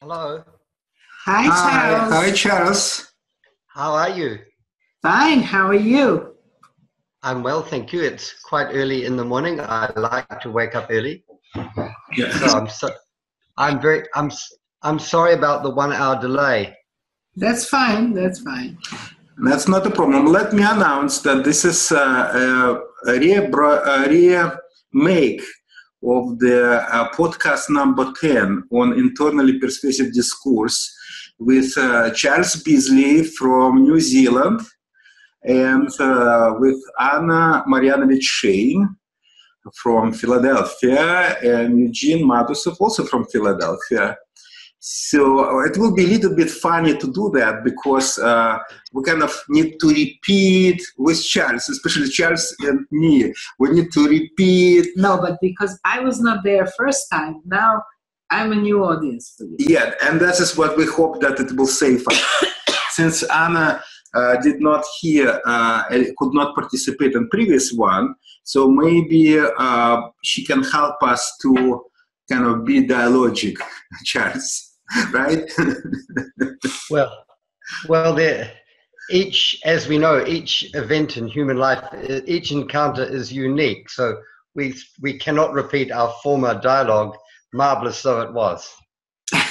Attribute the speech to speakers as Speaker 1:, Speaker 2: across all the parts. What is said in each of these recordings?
Speaker 1: Hello.
Speaker 2: Hi, Charles.
Speaker 3: Hi, Charles.
Speaker 1: How are you?
Speaker 2: Fine. How are you?
Speaker 1: I'm well, thank you. It's quite early in the morning. I like to wake up early.
Speaker 3: Yeah.
Speaker 1: I'm sorry about the 1 hour delay.
Speaker 2: That's fine. That's fine.
Speaker 3: That's not a problem. Let me announce that this is a remake of the podcast number 10 on internally persuasive discourse with Charles Bisley from New Zealand and with Anna Marjanovic-Shane from Philadelphia and Eugene Matusov also from Philadelphia. So it will be a little bit funny to do that because we kind of need to repeat with Charles, especially Charles and me. We need to repeat.
Speaker 2: No, but because I was not there first time, now I'm a new audience for you.
Speaker 3: Yeah, and that is what we hope that it will save us. Since Anna did not hear, could not participate in previous one, so maybe she can help us to kind of be dialogic, Charles. Right?
Speaker 1: Well, as we know, each event in human life, each encounter is unique. So we cannot repeat our former dialogue, marvelous though it was.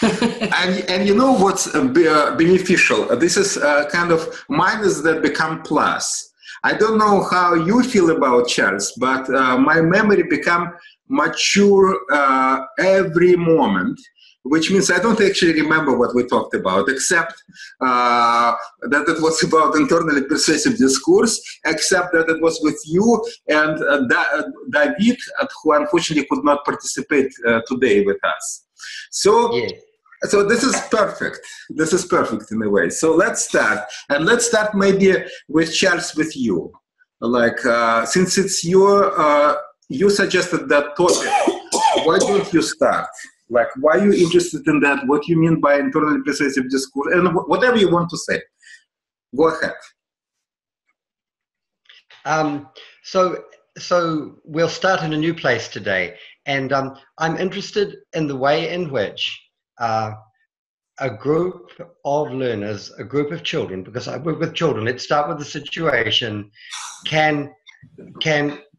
Speaker 3: and you know what's beneficial? This is kind of minus that become plus. I don't know how you feel about Charles, but my memory become mature every moment. Which means I don't actually remember what we talked about, except that it was about internally persuasive discourse, except that it was with you and David, who unfortunately could not participate today with us. So,
Speaker 1: yeah.
Speaker 3: So this is perfect. This is perfect in a way. So let's start. And let's start maybe with Charles, with you. Like, since it's your, you suggested that topic, why don't you start? Like, why are you interested in that? What you mean by internally persuasive discourse? And whatever you want to say. Go ahead.
Speaker 1: So we'll start in a new place today. And I'm interested in the way in which a group of learners, a group of children, because I work with children, let's start with the situation, can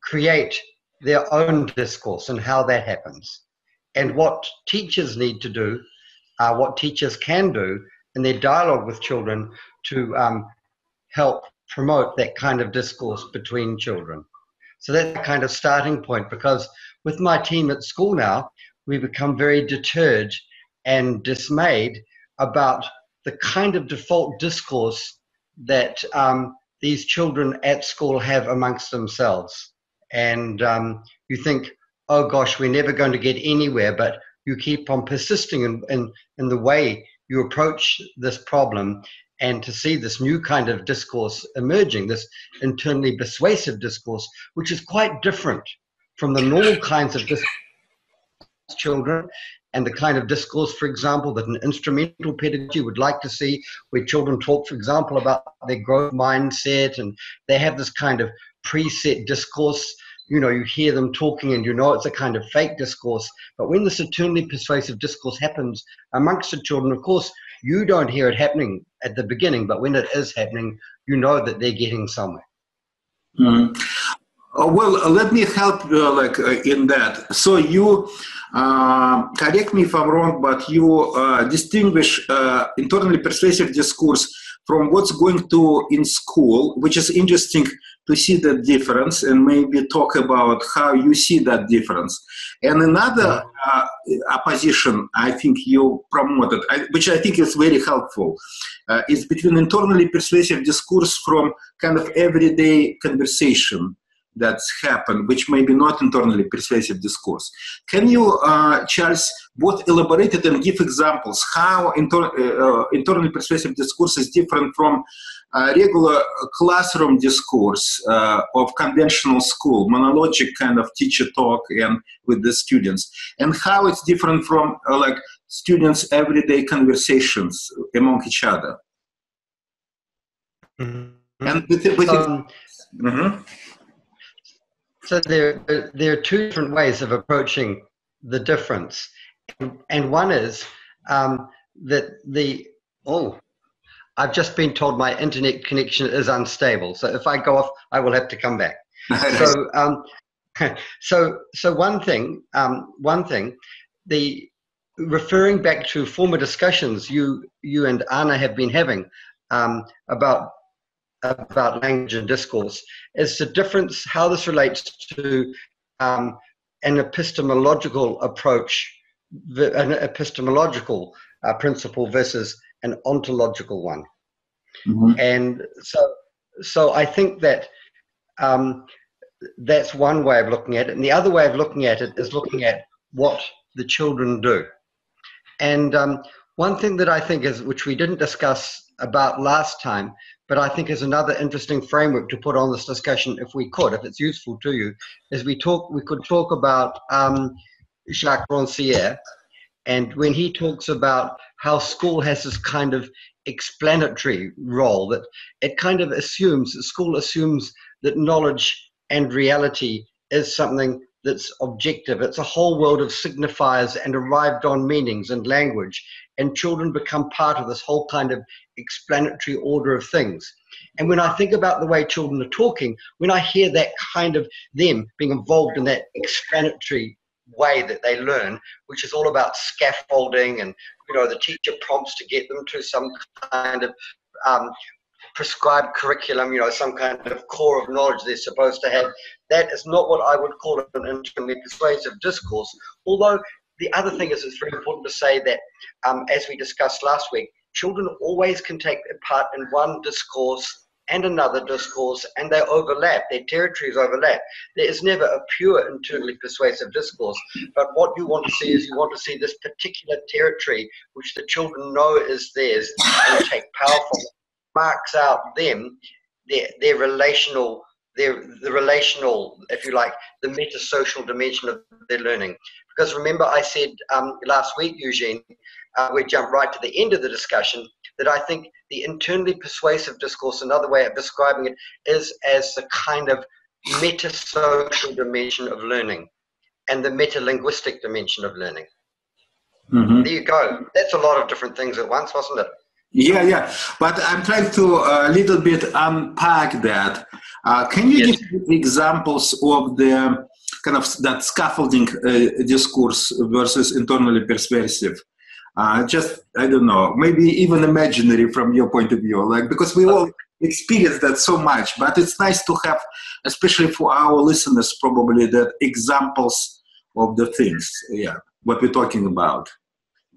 Speaker 1: create their own discourse and how that happens. And what teachers need to do, what teachers can do in their dialogue with children to help promote that kind of discourse between children. So that's the kind of starting point, because with my team at school now, we become very deterred and dismayed about the kind of default discourse that these children at school have amongst themselves. And you think, oh gosh, we're never going to get anywhere, but you keep on persisting in the way you approach this problem, and to see this new kind of discourse emerging, this internally persuasive discourse, which is quite different from the normal kinds of discourse children and the kind of discourse, for example, that an instrumental pedagogy would like to see, where children talk, for example, about their growth mindset, and they have this kind of preset discourse. You know, you hear them talking and you know it's a kind of fake discourse. But when this internally persuasive discourse happens amongst the children, of course, you don't hear it happening at the beginning, but when it is happening, you know that they're getting somewhere.
Speaker 3: Mm. Well, let me help in that. So you, correct me if I'm wrong, but you distinguish internally persuasive discourse from what's going to in school, which is interesting to see that difference and maybe talk about how you see that difference. And another opposition I think you promoted, which I think is very helpful, is between internally persuasive discourse from kind of everyday conversation that's happened, which may be not internally persuasive discourse. Can you, Charles, both elaborate it and give examples how internally persuasive discourse is different from regular classroom discourse of conventional school, monologic kind of teacher talk and with the students, and how it's different from like students' everyday conversations among each other.
Speaker 1: Mm-hmm.
Speaker 3: And with
Speaker 1: So there are two different ways of approaching the difference. And one is that I've just been told my internet connection is unstable. So if I go off, I will have to come back. So one thing, the referring back to former discussions you and Anna have been having about language and discourse, is the difference, how this relates to an epistemological approach, an epistemological principle versus an ontological one. Mm-hmm. And so I think that that's one way of looking at it. And the other way of looking at it is looking at what the children do. And one thing that I think is, which we didn't discuss about last time, but I think is another interesting framework to put on this discussion, if it's useful to you, is we could talk about Jacques Rancière, and when he talks about how school has this kind of explanatory role, that it kind of assumes, school assumes that knowledge and reality is something that's objective. It's a whole world of signifiers and arrived on meanings and language, and children become part of this whole kind of explanatory order of things. And when I think about the way children are talking, when I hear that kind of them being involved in that explanatory way that they learn, which is all about scaffolding, and the teacher prompts to get them to some kind of prescribed curriculum, some kind of core of knowledge they're supposed to have. That is not what I would call an internally persuasive discourse. Although the other thing is, it's very important to say that, as we discussed last week, children always can take part in one discourse and another discourse, and they overlap, their territories overlap. There is never a pure internally persuasive discourse, but what you want to see is, you want to see this particular territory which the children know is theirs, and take powerful marks out them, their relational, the relational, if you like, the metasocial dimension of their learning. Because remember, I said last week, Eugene, we jumped right to the end of the discussion, that I think the internally persuasive discourse, another way of describing it, is as the kind of metasocial dimension of learning and the metalinguistic dimension of learning. Mm-hmm. There you go. That's a lot of different things at once, wasn't it?
Speaker 3: Yeah. But I'm trying to a little bit unpack that. Can you give examples of the kind of that scaffolding discourse versus internally persuasive? Just, I don't know, maybe even imaginary from your point of view, because we all experience that so much, but it's nice to have, especially for our listeners, probably, that examples of the things, what we're talking about.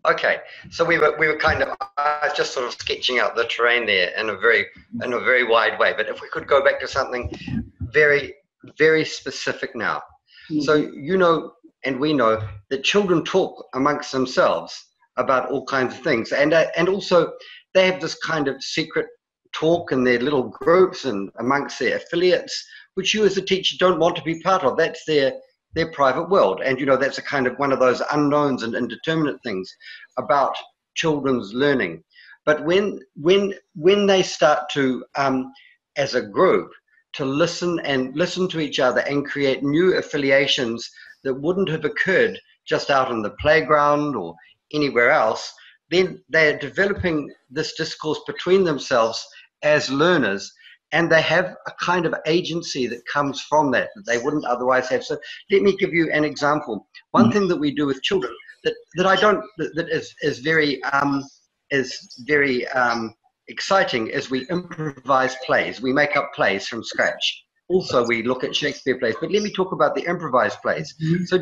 Speaker 1: Okay, so we were kind of, I was just sort of sketching out the terrain there in a very wide way, but if we could go back to something very, very specific now. Mm-hmm. So and we know that children talk amongst themselves about all kinds of things, and also they have this kind of secret talk in their little groups and amongst their affiliates, which you as a teacher don't want to be part of. That's their private world, and that's a kind of one of those unknowns and indeterminate things about children's learning. But when they start to as a group to listen to each other and create new affiliations that wouldn't have occurred just out on the playground or anywhere else, then they're developing this discourse between themselves as learners, and they have a kind of agency that comes from that they wouldn't otherwise have. So let me give you an example. One thing that we do with children that is very exciting is we improvise plays. We make up plays from scratch. Also, we look at Shakespeare plays, but let me talk about the improvised plays. Mm-hmm. So,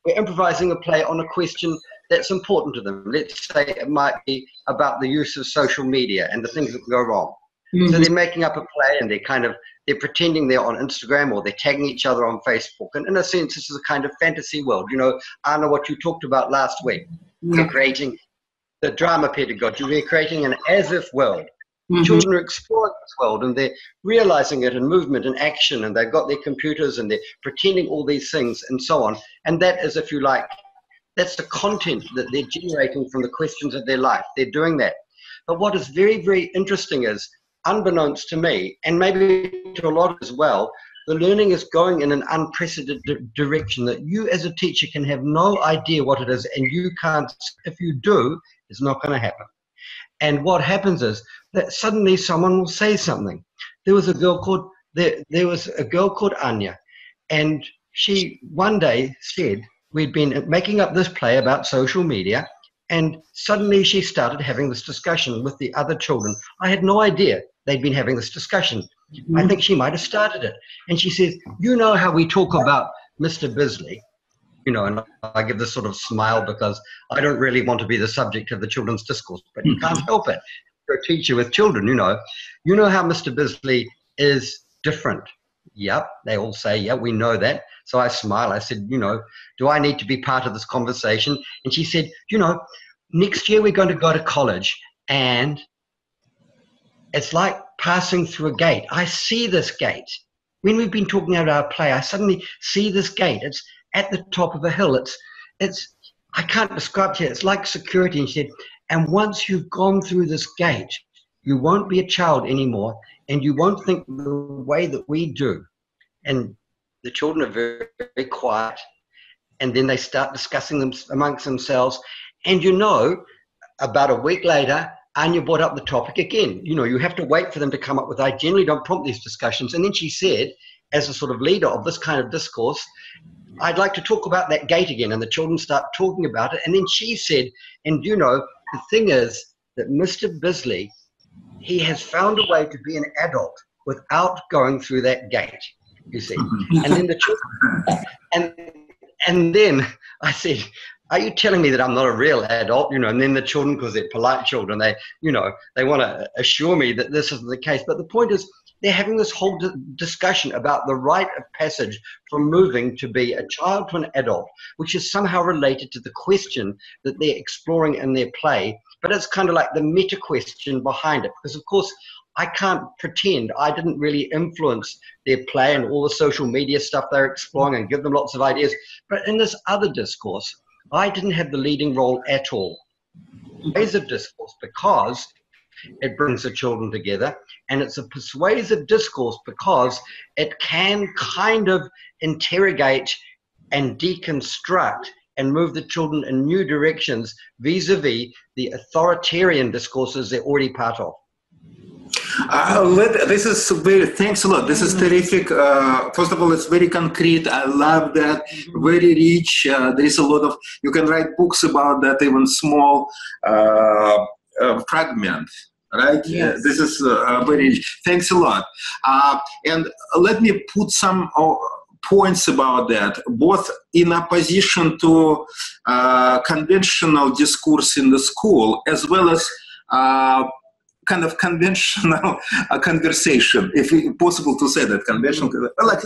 Speaker 1: we're improvising a play on a question that's important to them. Let's say it might be about the use of social media and the things that can go wrong. Mm-hmm. So they're making up a play, and they're pretending they're on Instagram, or they're tagging each other on Facebook. And in a sense, this is a kind of fantasy world. Anna, what you talked about last week, we're creating the drama pedagogy. We're creating an as-if world. Mm-hmm. Children are exploring this world, and they're realizing it in movement and action, and they've got their computers, and they're pretending all these things and so on. And that is, if you like, that's the content that they're generating from the questions of their life. They're doing that. But what is very, very interesting is, unbeknownst to me, and maybe to a lot as well, the learning is going in an unprecedented direction that you as a teacher can have no idea what it is, and you can't. If you do, It's not going to happen. And what happens is that suddenly someone will say something. There was a girl called Anya, and she one day said, we'd been making up this play about social media, and suddenly she started having this discussion with the other children. I had no idea they'd been having this discussion. I think she might have started it. And she says, you know how we talk about Mr. Bisley? You know, and I give this sort of smile because I don't really want to be the subject of the children's discourse, but you can't help it. You're a teacher with children, you know how Mr. Bisley is different. Yep, they all say, yeah, we know that. So I smile. I said, you know, do I need to be part of this conversation? And she said, you know, next year we're going to go to college, and it's like passing through a gate. I see this gate. When we've been talking about our play, I suddenly see this gate. It's at the top of a hill. It's I can't describe to you. It's like security. And she said, and once you've gone through this gate, you won't be a child anymore, and you won't think the way that we do. And the children are very, very quiet, and then they start discussing them amongst themselves. And you know, about a week later, Anya brought up the topic again. You know, you have to wait for them to come up with, I generally don't prompt these discussions. And then she said, as a sort of leader of this kind of discourse, I'd like to talk about that gate again. And the children start talking about it. And then she said, and you know, the thing is that Mr. Bisley, he has found a way to be an adult without going through that gate, you see. And then the children, and then I said, are you telling me that I'm not a real adult? You know, and then the children, because they're polite children, they, you know, they want to assure me that this isn't the case. But the point is, they're having this whole discussion about the rite of passage from moving to be a child to an adult, which is somehow related to the question that they're exploring in their play. But it's kind of like the meta question behind it, because of course, I can't pretend I didn't really influence their play and all the social media stuff they're exploring and give them lots of ideas. But in this other discourse, I didn't have the leading role at all. Persuasive discourse, because it brings the children together, and it's a persuasive discourse because it can kind of interrogate and deconstruct and move the children in new directions vis-a-vis the authoritarian discourses they're already part of.
Speaker 3: This is very, thanks a lot. This is terrific. First of all, it's very concrete. I love that. Very rich. There is a lot of, you can write books about that, even small fragment, right?
Speaker 2: Yes.
Speaker 3: This is very rich. Thanks a lot. And let me put some points about that, both in opposition to conventional discourse in the school, as well as kind of conventional conversation, if it's possible to say that, conventional,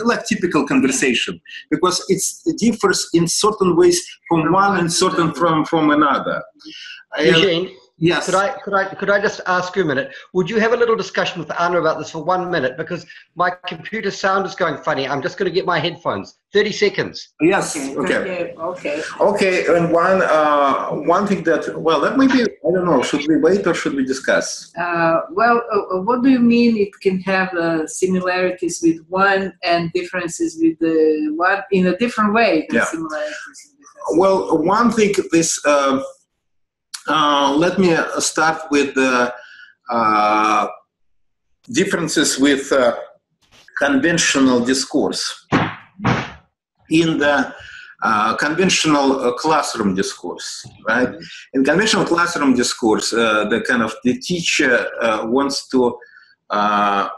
Speaker 3: like typical conversation, because it differs in certain ways from one and certain from another.
Speaker 1: Eugene,
Speaker 3: yes.
Speaker 1: Could I just ask you a minute? Would you have a little discussion with Anna about this for 1 minute? Because my computer sound is going funny. I'm just going to get my headphones. 30 seconds.
Speaker 3: Yes. Okay. And one thing that, well, that maybe, I don't know, should we wait or should we discuss?
Speaker 2: What do you mean it can have similarities with one and differences with the one in a different way?
Speaker 3: Yeah.
Speaker 2: Similarities.
Speaker 3: Well, one thing, this, let me start with the differences with conventional discourse. In the conventional classroom discourse, right? In conventional classroom discourse, the teacher wants to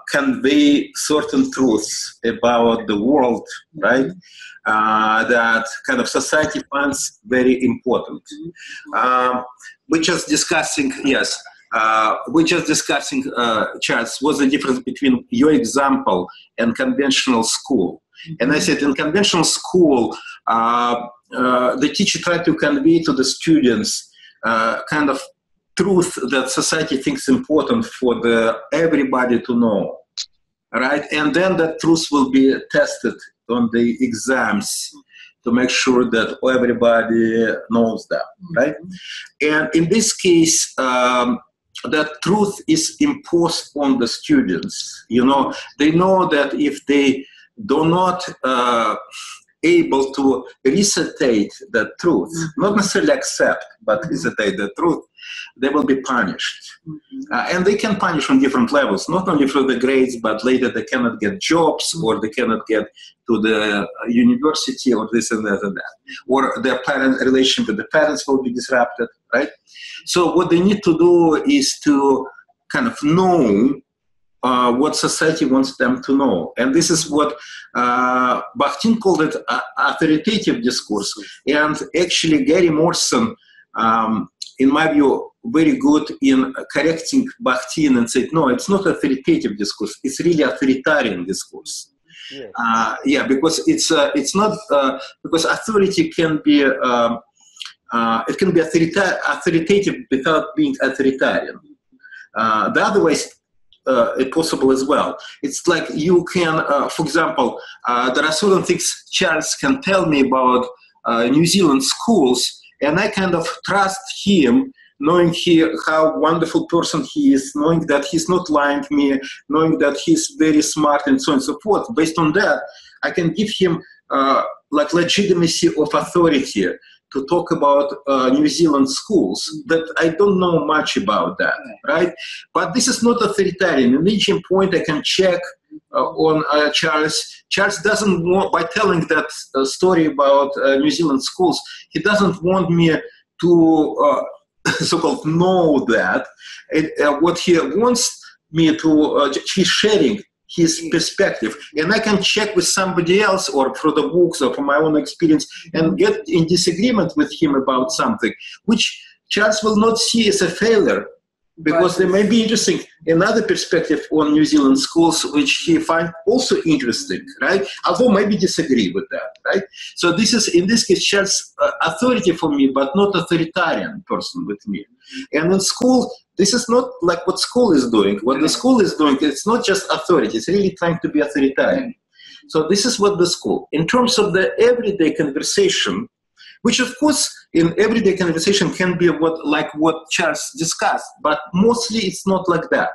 Speaker 3: convey certain truths about the world, right? That kind of society finds very important. We're just discussing, Charles, what's the difference between your example and conventional school? And I said, in conventional school, the teacher tried to convey to the students kind of truth that society thinks important for everybody to know, right? And then that truth will be tested on the exams to make sure that everybody knows that, right? And in this case, that truth is imposed on the students. You know, they know that if they do not able to recitate the truth, not necessarily accept, but recitate the truth, they will be punished. And they can punish on different levels, not only through the grades, but later they cannot get jobs, or they cannot get to the university, or this and that and that. Or their parent relationship with the parents will be disrupted, right? So what they need to do is to kind of know what society wants them to know. And this is what Bakhtin called it authoritative discourse. And actually Gary Morrison, in my view, very good in correcting Bakhtin and said, no, it's not authoritative discourse, it's really authoritarian discourse. Yeah, because it's not, because authority can be, it can be authoritative without being authoritarian. The other way is possible as well. It's like you can, for example, there are certain things Charles can tell me about New Zealand schools, and I kind of trust him, knowing how wonderful person he is, knowing that he's not lying to me, knowing that he's very smart and so on and so forth. Based on that, I can give him like legitimacy of authority to talk about New Zealand schools, that I don't know much about that, right? But this is not authoritarian. In each point I can check on Charles. Charles doesn't want, by telling that story about New Zealand schools, he doesn't want me to so-called know that. What he wants me to, he's sharing his perspective, and I can check with somebody else or through the books or from my own experience and get in disagreement with him about something, which Charles will not see as a failure, because there may be interesting another perspective on New Zealand schools, which he finds also interesting, right? Although maybe disagree with that, right? So this is, in this case, Charles' authority for me, but not authoritarian person with me. And in school, this is not like what school is doing. What the school is doing, it's not just authority, it's really trying to be authoritarian. So this is what the school. In terms of the everyday conversation, which of course in everyday conversation can be what Charles discussed, but mostly it's not like that.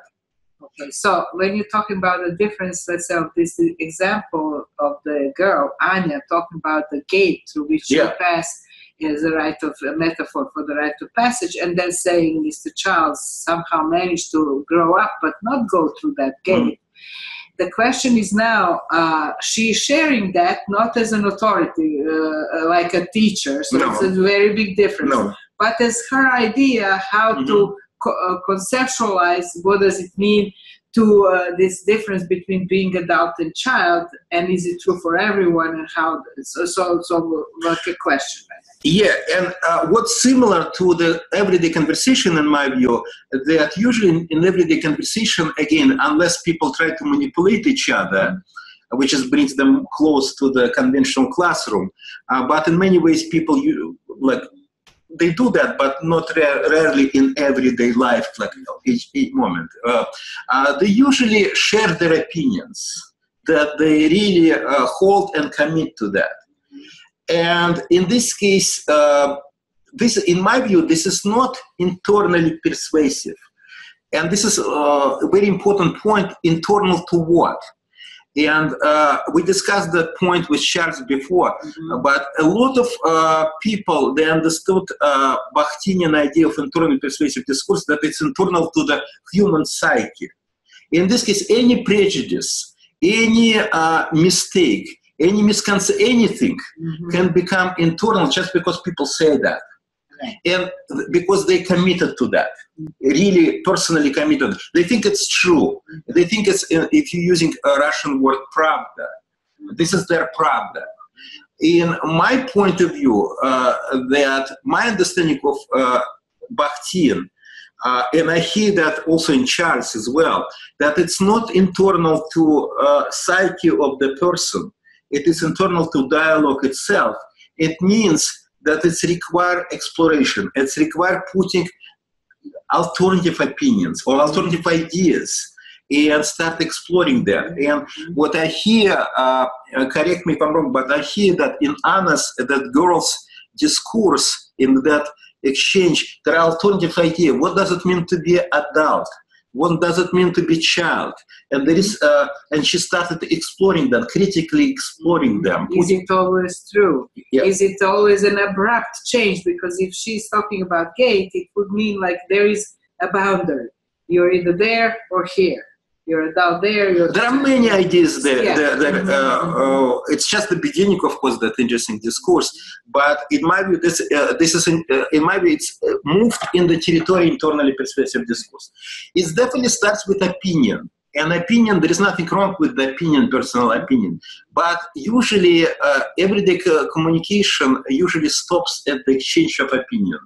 Speaker 2: Okay, so when you're talking about the difference, let's say, of this example of the girl, Anya, talking about the gate through which you pass as a right of a metaphor for the right of passage, and then saying Mr. Charles somehow managed to grow up but not go through that gate. The question is now, she's sharing that not as an authority, like a teacher, so it's a very big difference, but as her idea how to conceptualize what does it mean to this difference between being adult and child, and is it true for everyone, and how, so like a question.
Speaker 3: Yeah, and what's similar to the everyday conversation, in my view, that usually in everyday conversation, again, unless people try to manipulate each other, which is brings them close to the conventional classroom, but in many ways people they do that, but not rarely in everyday life, like each moment. They usually share their opinions, that they really hold and commit to that. And in this case, this, in my view, this is not internally persuasive. And this is a very important point, internal to what? And we discussed that point with Charles before, but a lot of people, they understood Bakhtinian idea of internal persuasive discourse, that it's internal to the human psyche. In this case, any prejudice, any mistake, any misconception, anything can become internal just because people say that. And because they committed to that, really personally committed. They think it's true. They think it's, if you're using a Russian word, pravda, this is their pravda. In my point of view, that my understanding of Bakhtin, and I hear that also in Charles as well, that it's not internal to psyche of the person. It is internal to dialogue itself. It means that it's require exploration. It's require putting alternative opinions or alternative ideas and start exploring that. And what I hear, correct me if I'm wrong, but I hear that in Anna's, that girl's discourse, in that exchange, there are alternative ideas. What does it mean to be adult? What does it mean to be child? And there is, and she started exploring them, critically exploring them.
Speaker 2: Is it always true?
Speaker 3: Yeah.
Speaker 2: Is it always an abrupt change? Because if she's talking about gate, it would mean like there is a boundary. You're either there or here. You're adult there.
Speaker 3: There are many ideas there.
Speaker 2: Yeah.
Speaker 3: It's just the beginning, of course, that interesting discourse. But in my view, in my view, it's moved in the territory internally persuasive discourse. It definitely starts with opinion. An opinion, there is nothing wrong with the opinion, personal opinion. But usually, everyday communication usually stops at the exchange of opinion.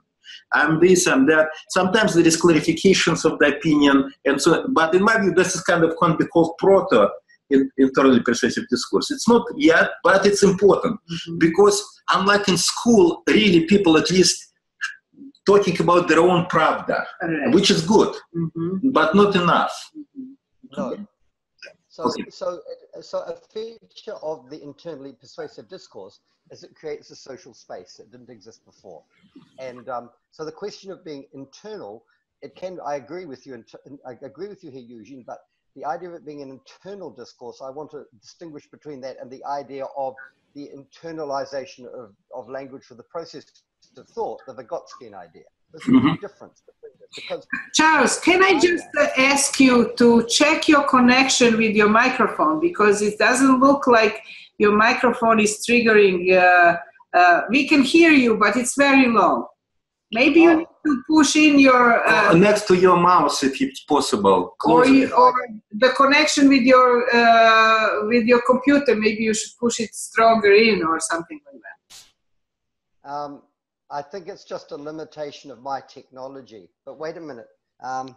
Speaker 3: I'm this, I'm that. Sometimes there is clarifications of the opinion, and so. But in my view, this is kind of can be called proto internally persuasive discourse. It's not yet, but it's important because unlike in school, really people at least talking about their own pravda, which is good, but not enough.
Speaker 1: No. So a feature of the internally persuasive discourse is it creates a social space that didn't exist before. And so the question of being internal, I agree with you, I agree with you here, Eugene, but the idea of it being an internal discourse, I want to distinguish between that and the idea of the internalization of language for the process of thought, the Vygotskian idea. There's a big difference between this. Because
Speaker 2: Charles, can I just ask you to check your connection with your microphone, because it doesn't look like your microphone is triggering. We can hear you, but it's very low. Maybe you need to push in your...
Speaker 3: next to your mouse, if it's possible.
Speaker 2: Or the connection with your computer, maybe you should push it stronger in or something like that.
Speaker 1: I think it's just a limitation of my technology. But wait a minute. I'm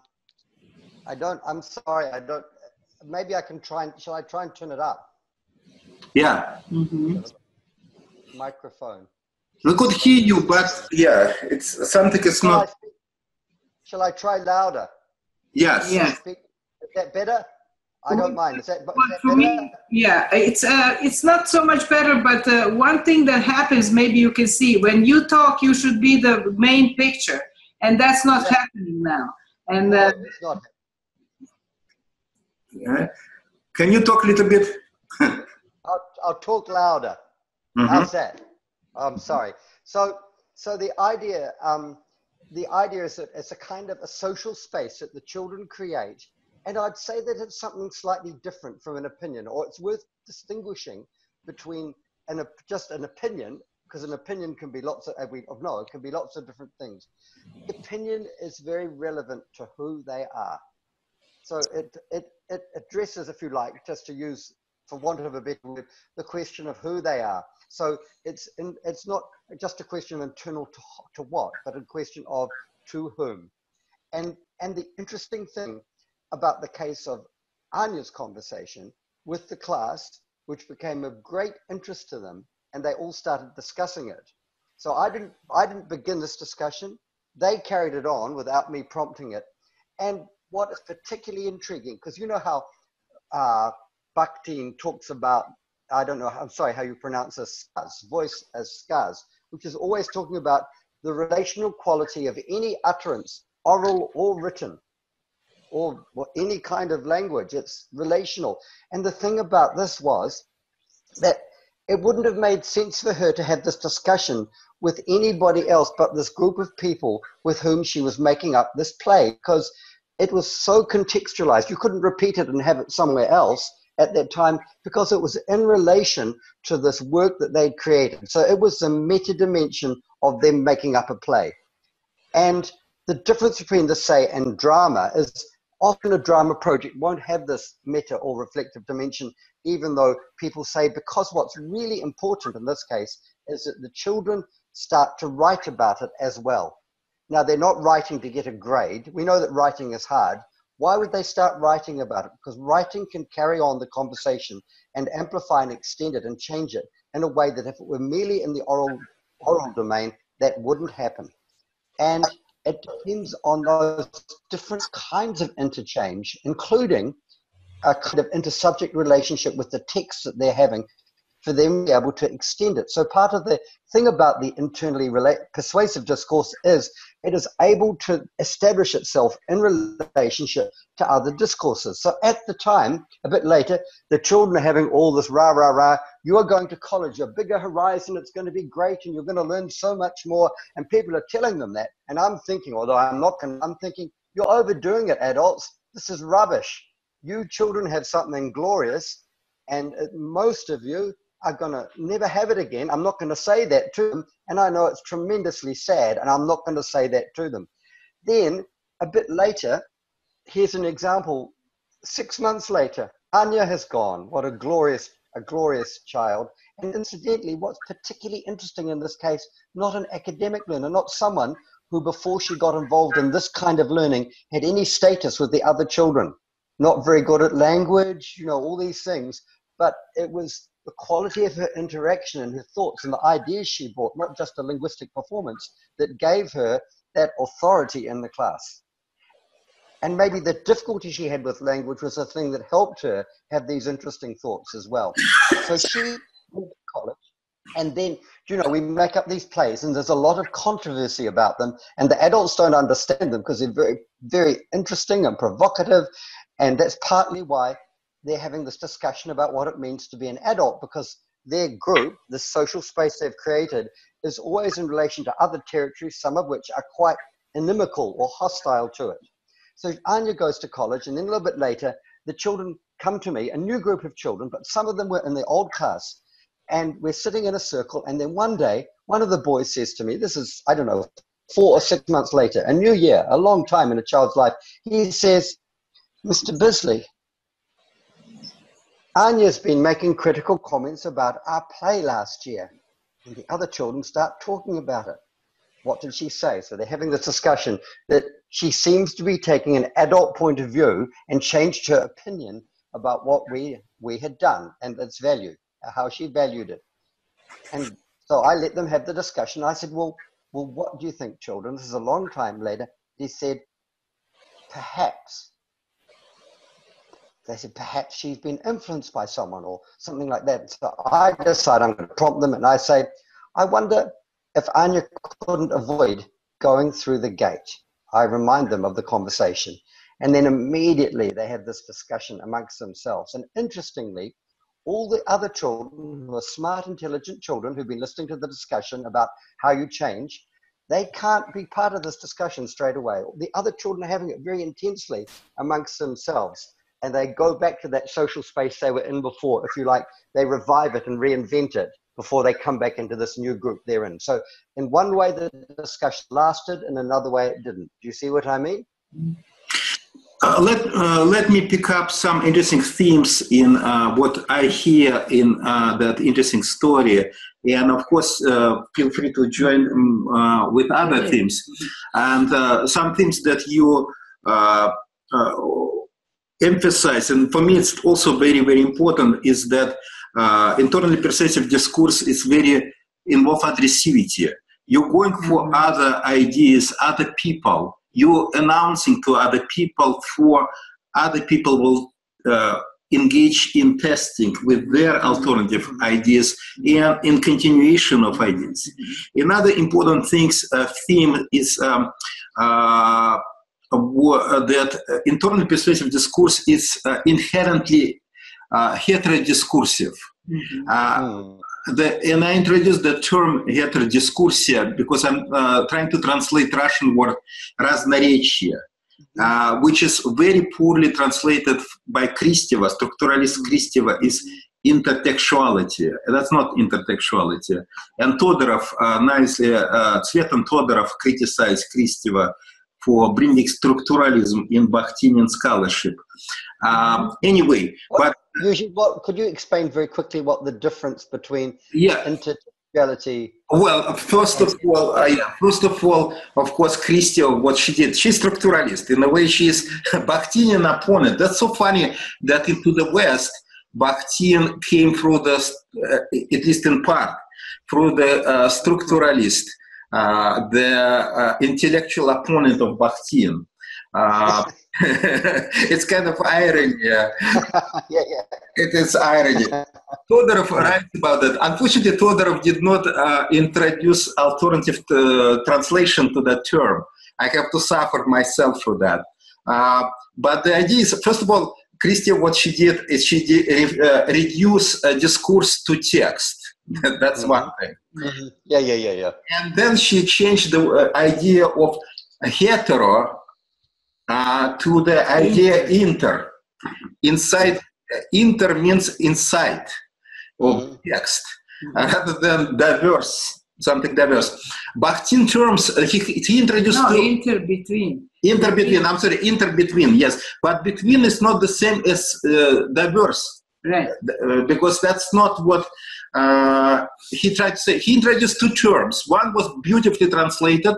Speaker 1: sorry, maybe I can shall I try and turn it up?
Speaker 3: Yeah.
Speaker 1: Microphone.
Speaker 3: We could hear you, but yeah, it's something it's not.
Speaker 1: Shall I try louder?
Speaker 3: Yes.
Speaker 2: Yeah.
Speaker 1: Is that better? I don't mind. Is that
Speaker 2: for me, yeah, it's not so much better, but one thing that happens, maybe you can see, when you talk, you should be the main picture, and that's not happening now. And
Speaker 1: it's not.
Speaker 3: Yeah. Can you talk a little bit?
Speaker 1: I'll talk louder. How's that? I'm sorry. So the idea is that it's a kind of a social space that the children create. And I'd say that it's something slightly different from an opinion, or it's worth distinguishing between just an opinion, because an opinion can be lots of, it can be lots of different things. Opinion is very relevant to who they are. So it addresses, if you like, just to use, for want of a better word, the question of who they are. So it's not just a question of internal to what, but a question of to whom. And the interesting thing about the case of Anya's conversation with the class, which became of great interest to them, and they all started discussing it. So I didn't begin this discussion. They carried it on without me prompting it. And what is particularly intriguing, because you know how Bakhtin talks about, I don't know, I'm sorry how you pronounce this, voice as scars, which is always talking about the relational quality of any utterance, oral or written, or any kind of language. It's relational. And the thing about this was that it wouldn't have made sense for her to have this discussion with anybody else but this group of people with whom she was making up this play, because it was so contextualized. You couldn't repeat it and have it somewhere else at that time, because it was in relation to this work that they'd created. So it was the meta dimension of them making up a play. And the difference between this, say, and drama is often a drama project won't have this meta or reflective dimension, even though people say, because what's really important in this case is that the children start to write about it as well. Now, they're not writing to get a grade. We know that writing is hard. Why would they start writing about it? Because writing can carry on the conversation and amplify and extend it and change it in a way that if it were merely in the oral domain, that wouldn't happen. And it depends on those different kinds of interchange, including a kind of inter-subject relationship with the text that they're having. for them to be able to extend it. So part of the thing about the internally persuasive discourse is it is able to establish itself in relationship to other discourses. So at the time, a bit later, the children are having all this rah, rah, rah. You are going to college, a bigger horizon, it's going to be great, and you're going to learn so much more. And people are telling them that. And I'm thinking, although I'm thinking, you're overdoing it, adults. This is rubbish. You children have something glorious, and most of you are going to never have it again. I'm not going to say that to them, and I know it's tremendously sad, and I'm not going to say that to them. Then, a bit later, here's an example. 6 months later, Anya has gone. What a glorious child. And incidentally, what's particularly interesting in this case, not an academic learner, not someone who before she got involved in this kind of learning had any status with the other children. Not very good at language, you know, all these things, but it was the quality of her interaction and her thoughts and the ideas she brought, not just a linguistic performance, that gave her that authority in the class. And maybe the difficulty she had with language was a thing that helped her have these interesting thoughts as well. So she went to college, and then, you know, we make up these plays, and there's a lot of controversy about them, and the adults don't understand them because they're very, very interesting and provocative, and that's partly why they're having this discussion about what it means to be an adult, because their group, the social space they've created, is always in relation to other territories, some of which are quite inimical or hostile to it. So Anya goes to college, and then a little bit later, the children come to me, a new group of children, but some of them were in the old class, and we're sitting in a circle, and then one day, one of the boys says to me, this is, I don't know, 4 or 6 months later, a new year, a long time in a child's life, he says, Mr. Bisley, Anya's been making critical comments about our play last year. And the other children start talking about it. What did she say? So they're having this discussion that she seems to be taking an adult point of view and changed her opinion about what we had done and its value, how she valued it. And so I let them have the discussion. I said, well, what do you think, children? This is a long time later. He said, perhaps. They said, perhaps she's been influenced by someone or something like that. So I decide I'm going to prompt them, and I say, I wonder if Anya couldn't avoid going through the gate. I remind them of the conversation. And then immediately they have this discussion amongst themselves. And interestingly, all the other children who are smart, intelligent children who've been listening to the discussion about how you change, they can't be part of this discussion straight away. The other children are having it very intensely amongst themselves. And they go back to that social space they were in before, if you like. They revive it and reinvent it before they come back into this new group they're in. So in one way, the discussion lasted, in another way, it didn't. Do you see what I mean?
Speaker 3: Let me pick up some interesting themes in what I hear in that interesting story. And of course, feel free to join with other themes. And some themes that you emphasize, and for me it's also very, very important, is that internally persuasive discourse is very involve aggressivity. You're going for other ideas, other people. You're announcing to other people for other people will engage in testing with their alternative ideas and in continuation of ideas. Another important theme is that internal persuasive discourse is inherently heterodiscursive. And I introduced the term heterodiscursia because I'm trying to translate Russian word разноречие, which is very poorly translated by Kristeva. Structuralist Kristeva is intertextuality. That's not intertextuality. And Todorov, nicely, Tsvetan Todorov criticized Kristeva for bringing structuralism in Bakhtinian scholarship. Anyway, but
Speaker 1: usually, could you explain very quickly what the difference between intertextuality?
Speaker 3: Well, first of all, of course, Kristeva, what she did, she's structuralist. In a way, she's Bakhtinian opponent. That's so funny that into the West, Bakhtin came through the, at least in part, through the structuralist, the intellectual opponent of Bakhtin. It's kind of irony.
Speaker 1: Yeah.
Speaker 3: It is irony. Todorov writes about that. Unfortunately, Todorov did not introduce alternative translation to that term. I have to suffer myself for that. But the idea is, first of all, Christia, what she did is she reduce discourse to text. That's one thing.
Speaker 1: Yeah.
Speaker 3: And then she changed the idea of hetero to the idea inter. Inside, inter means inside of text, rather than diverse, something diverse. Bakhtin terms, he introduced...
Speaker 2: No, inter-between.
Speaker 3: Inter-between, I'm sorry, inter-between, yes. But between is not the same as diverse.
Speaker 2: Right.
Speaker 3: Because that's not what he tried to say. He introduced two terms. One was beautifully translated,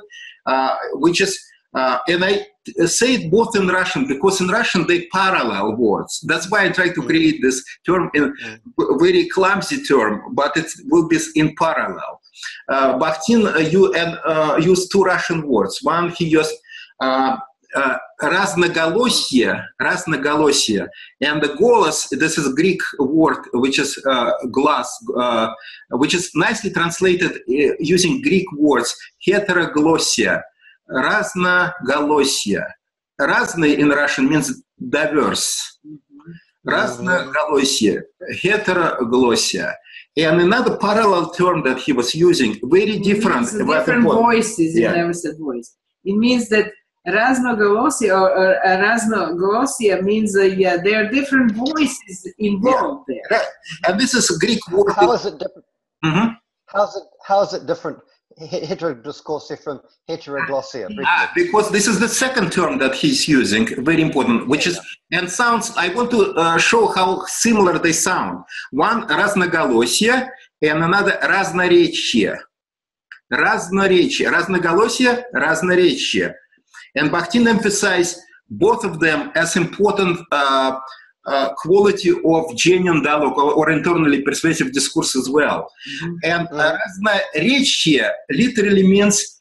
Speaker 3: which is, and I say it both in Russian, because in Russian they parallel words. That's why I try to create this term, in very clumsy term, but it will be in parallel. Bakhtin used two Russian words. One he used разноголосие, and the голос, this is a Greek word which is glass, which is nicely translated using Greek words, heteroglossia, разноголосие. Разный in Russian means diverse. Разноголосие, heteroglossia. And another parallel term that he was using, very different.
Speaker 2: Different voices in every voice. It means that разноголосие or разноголосие means there are different voices involved there.
Speaker 3: Right. And this is a Greek word.
Speaker 1: How is it different? How is it different? Heterodiscourse from heteroglossia.
Speaker 3: Because this is the second term that he's using, very important, which is, and sounds, I want to show how similar they sound. One, разноголосие, and another, разноречие. Разноголосие, разноречие. And Bakhtin emphasized both of them as important quality of genuine dialogue or internally persuasive discourse as well. And разноречие literally means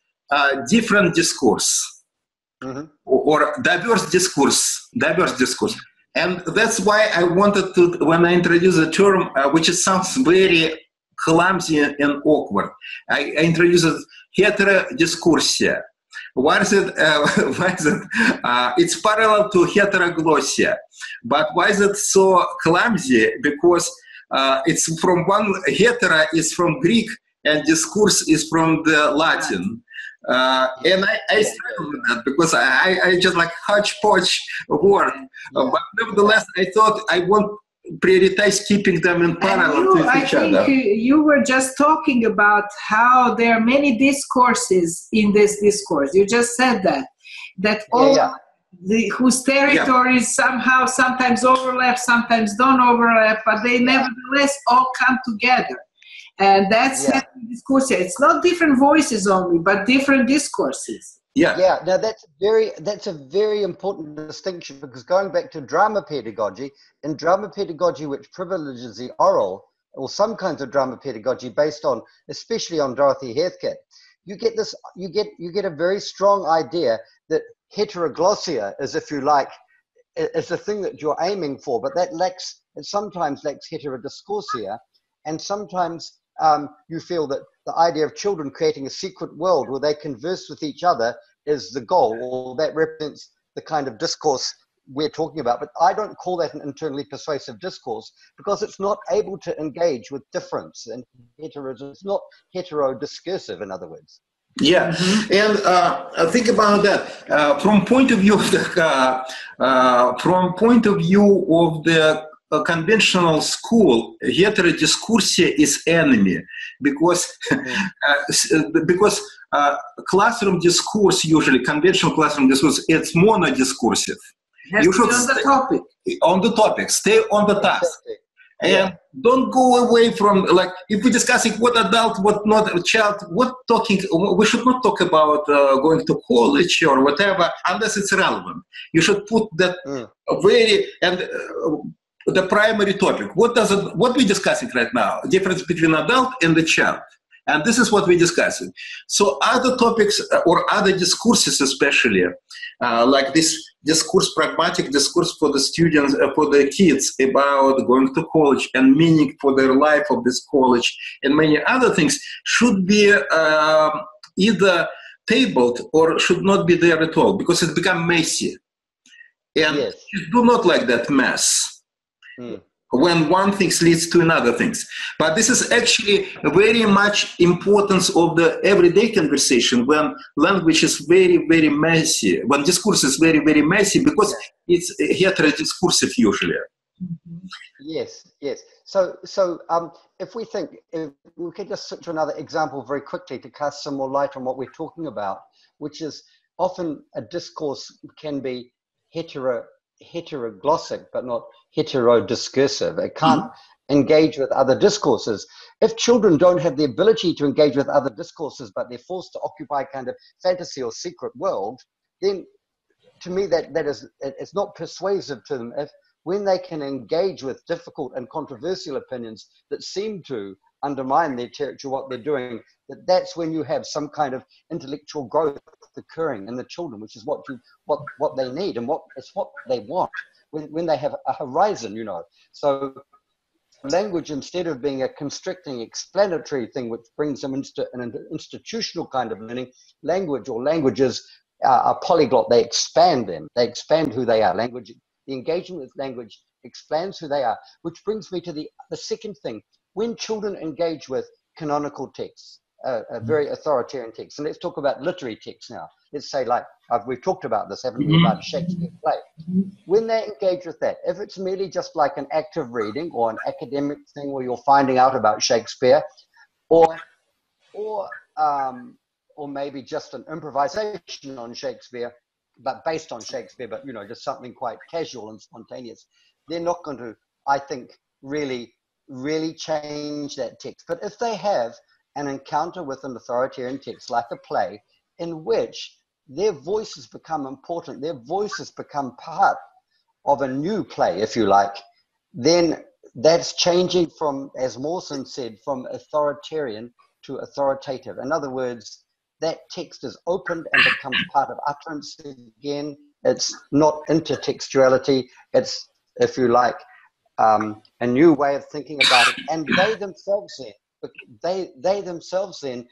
Speaker 3: different discourse or diverse discourse. And that's why I wanted to, when I introduce the term, which sounds very clumsy and awkward, I introduced heterodiscoursia. Why is it? It's parallel to heteroglossia, but why is it so clumsy? Because it's from one, hetero is from Greek and discourse is from the Latin. And I struggle with that because I just like hodgepodge word. But nevertheless, I thought I want prioritize keeping them in parallel to each other.
Speaker 2: I think you were just talking about how there are many discourses in this discourse. You just said that all whose territories somehow sometimes overlap, sometimes don't overlap, but they nevertheless all come together. And that's discourse. It's not different voices only, but different discourses.
Speaker 1: Now that's a very important distinction, because going back to drama pedagogy, in drama pedagogy which privileges the oral, or some kinds of drama pedagogy based on, especially on Dorothy Heathcote, you get a very strong idea that heteroglossia is, if you like, is the thing that you're aiming for, but that sometimes lacks heterodiscoursia, and sometimes you feel that the idea of children creating a secret world where they converse with each other is the goal, or that represents the kind of discourse we're talking about. But I don't call that an internally persuasive discourse, because it's not able to engage with difference, and it's not hetero-discursive, in other words.
Speaker 3: Yeah, and think about that from point of view of the conventional school. Heterodiscoursia is enemy, because classroom discourse, usually conventional classroom discourse, it's monodiscursive.
Speaker 2: You should stay
Speaker 3: on the topic, stay on the task. And don't go away from, like, if we're discussing what adult, what not a child, we should not talk about going to college or whatever, unless it's relevant. You should put that the primary topic. What we're discussing right now, difference between adult and the child. And this is what we're discussing. So other topics or other discourses especially, like this discourse, pragmatic discourse for the students, for the kids about going to college and meaning for their life of this college and many other things should be either tabled or should not be there at all, because it become messy. And
Speaker 1: yes.
Speaker 3: you do not like that mess. When one thing leads to another things. But this is actually very much importance of the everyday conversation when language is very, very messy, when discourse is very, very messy, because it's heterodiscursive usually.
Speaker 1: Yes, yes. So if we could just switch to another example very quickly to cast some more light on what we're talking about, which is often a discourse can be heteroglossic, but not heterodiscursive. It can't engage with other discourses. If children don't have the ability to engage with other discourses, but they're forced to occupy kind of fantasy or secret world, then to me it's not persuasive to them if when they can engage with difficult and controversial opinions that seem to undermine their territory, what they're doing, that's when you have some kind of intellectual growth occurring in the children, which is what they need and what they want when they have a horizon, you know. So language, instead of being a constricting explanatory thing which brings them into an institutional kind of learning, languages are polyglot. They expand them. They expand who they are. The engagement with language expands who they are, which brings me to the second thing. When children engage with canonical texts, a very authoritarian text, and let's talk about literary texts now. Let's say, like, we've talked about this, haven't we, about a Shakespeare play. When they engage with that, if it's merely just like an active reading or an academic thing where you're finding out about Shakespeare, or maybe just an improvisation on Shakespeare, but based on Shakespeare, but, you know, just something quite casual and spontaneous, they're not going to, I think, really change that text. But if they have an encounter with an authoritarian text like a play in which their voices become important, their voices become part of a new play, if you like, then that's changing from, as Mawson said, from authoritarian to authoritative. In other words, that text is opened and becomes part of utterance again. It's not intertextuality. It's, if you like, a new way of thinking about it. And they themselves then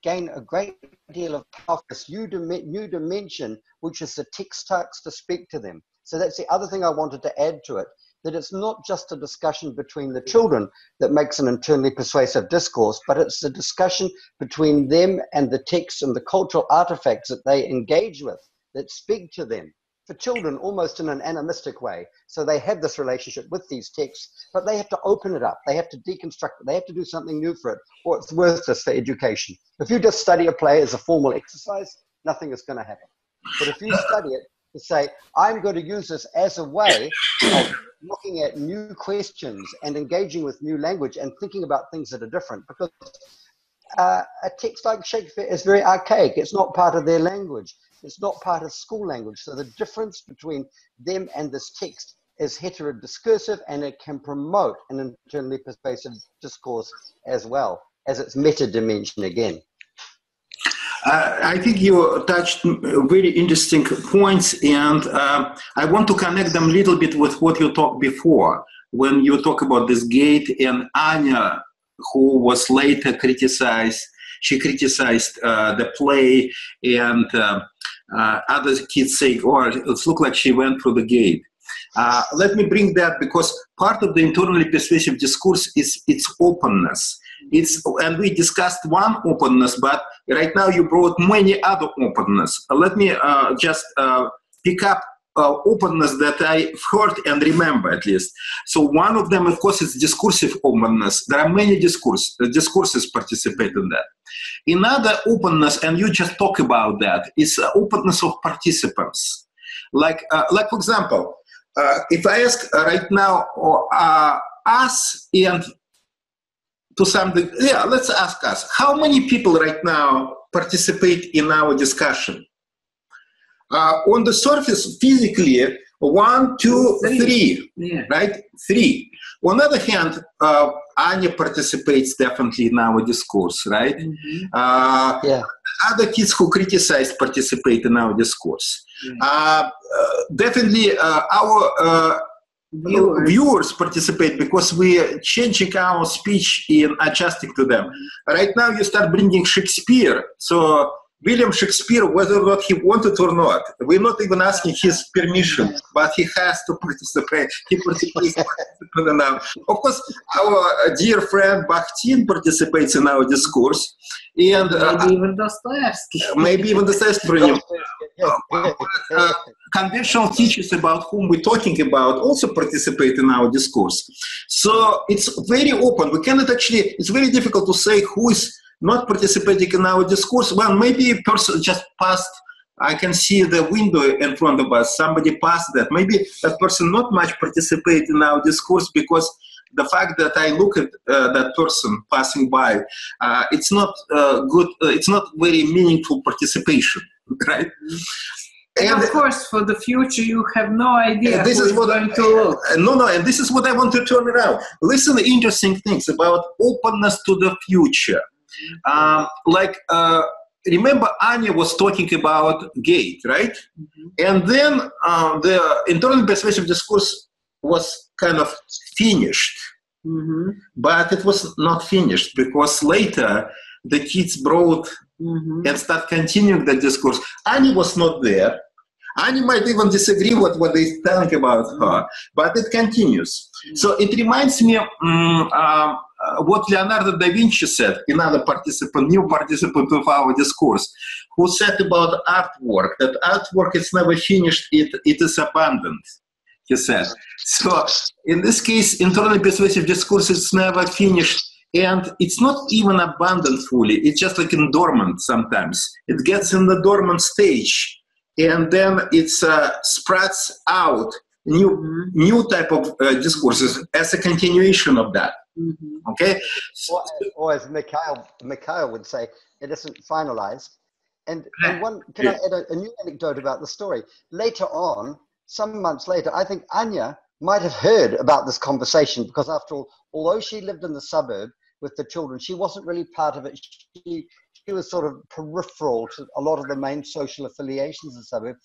Speaker 1: gain a great deal of power, this new dimension, which is the text starts to speak to them. So that's the other thing I wanted to add to it, that it's not just a discussion between the children that makes an internally persuasive discourse, but it's a discussion between them and the texts and the cultural artifacts that they engage with, that speak to them. For children, almost in an animistic way. So they have this relationship with these texts, but they have to open it up. They have to deconstruct it. They have to do something new for it, or it's worthless for education. If you just study a play as a formal exercise, nothing is going to happen. But if you study it to say, I'm going to use this as a way of looking at new questions and engaging with new language and thinking about things that are different, because a text like Shakespeare is very archaic. It's not part of their language. It's not part of school language. So the difference between them and this text is heterodiscursive, and it can promote an internally persuasive discourse as well as its meta dimension again.
Speaker 3: I think you touched very interesting points, and I want to connect them a little bit with what you talked before, when you talk about this gate and Anya, who was later criticized. She criticized the play, and other kids say, oh, it looks like she went through the gate. Let me bring that, because part of the internally persuasive discourse is its openness. And we discussed one openness, but right now you brought many other openness. Let me just pick up openness that I heard and remember, at least. So one of them, of course, is discursive openness. There are many discourses participate in that. Another openness, and you just talk about that, is openness of participants. Like for example, if I ask right now us, and to some degree, yeah, let's ask us, how many people right now participate in our discussion? On the surface, physically, 1, 2, 3,
Speaker 2: yeah.
Speaker 3: right? 3. On the other hand, Anya participates definitely in our discourse, right?
Speaker 2: Mm-hmm.
Speaker 3: Other kids who criticize participate in our discourse. Definitely our viewers participate because we are changing our speech and adjusting to them. Right now you start bringing Shakespeare. So William Shakespeare, whether or not he wanted or not, we're not even asking his permission, but he has to participate. He participates in our. Of course, our dear friend Bakhtin participates in our discourse. And
Speaker 2: maybe even Dostoevsky.
Speaker 3: Maybe even Dostoevsky. Conventional teachers about whom we're talking about also participate in our discourse. So it's very open. We cannot actually, it's very difficult to say who is not participating in our discourse. Well, maybe a person just passed, I can see the window in front of us, somebody passed that. Maybe that person not much participate in our discourse because the fact that I look at that person passing by, it's not good, it's not very meaningful participation, right?
Speaker 2: And of course, for the future, you have no idea
Speaker 3: this is what
Speaker 2: going to look.
Speaker 3: No, and this is what I want to turn around. Listen to interesting things about openness to the future. Remember Anya was talking about gate, right? Mm-hmm. And then the internal persuasive discourse was kind of finished. Mm-hmm. But it was not finished because later the kids brought and start continuing the discourse. Anya was not there. Anya might even disagree with what they're telling about her, but it continues. So it reminds me what Leonardo da Vinci said, another participant, new participant of our discourse, who said about artwork, that artwork is never finished, it is abandoned, he said. So in this case, internally persuasive discourse is never finished, and it's not even abandoned fully, it's just like in dormant sometimes. It gets in the dormant stage, and then it spreads out new type of discourses as a continuation of that. Mm-hmm. Okay?
Speaker 1: Or as Mikhail would say, it isn't finalized. And one, can I add a new anecdote about the story? Later on, some months later, I think Anya might have heard about this conversation because after all, although she lived in the suburb with the children, she wasn't really part of it. She was sort of peripheral to a lot of the main social affiliations in the suburb.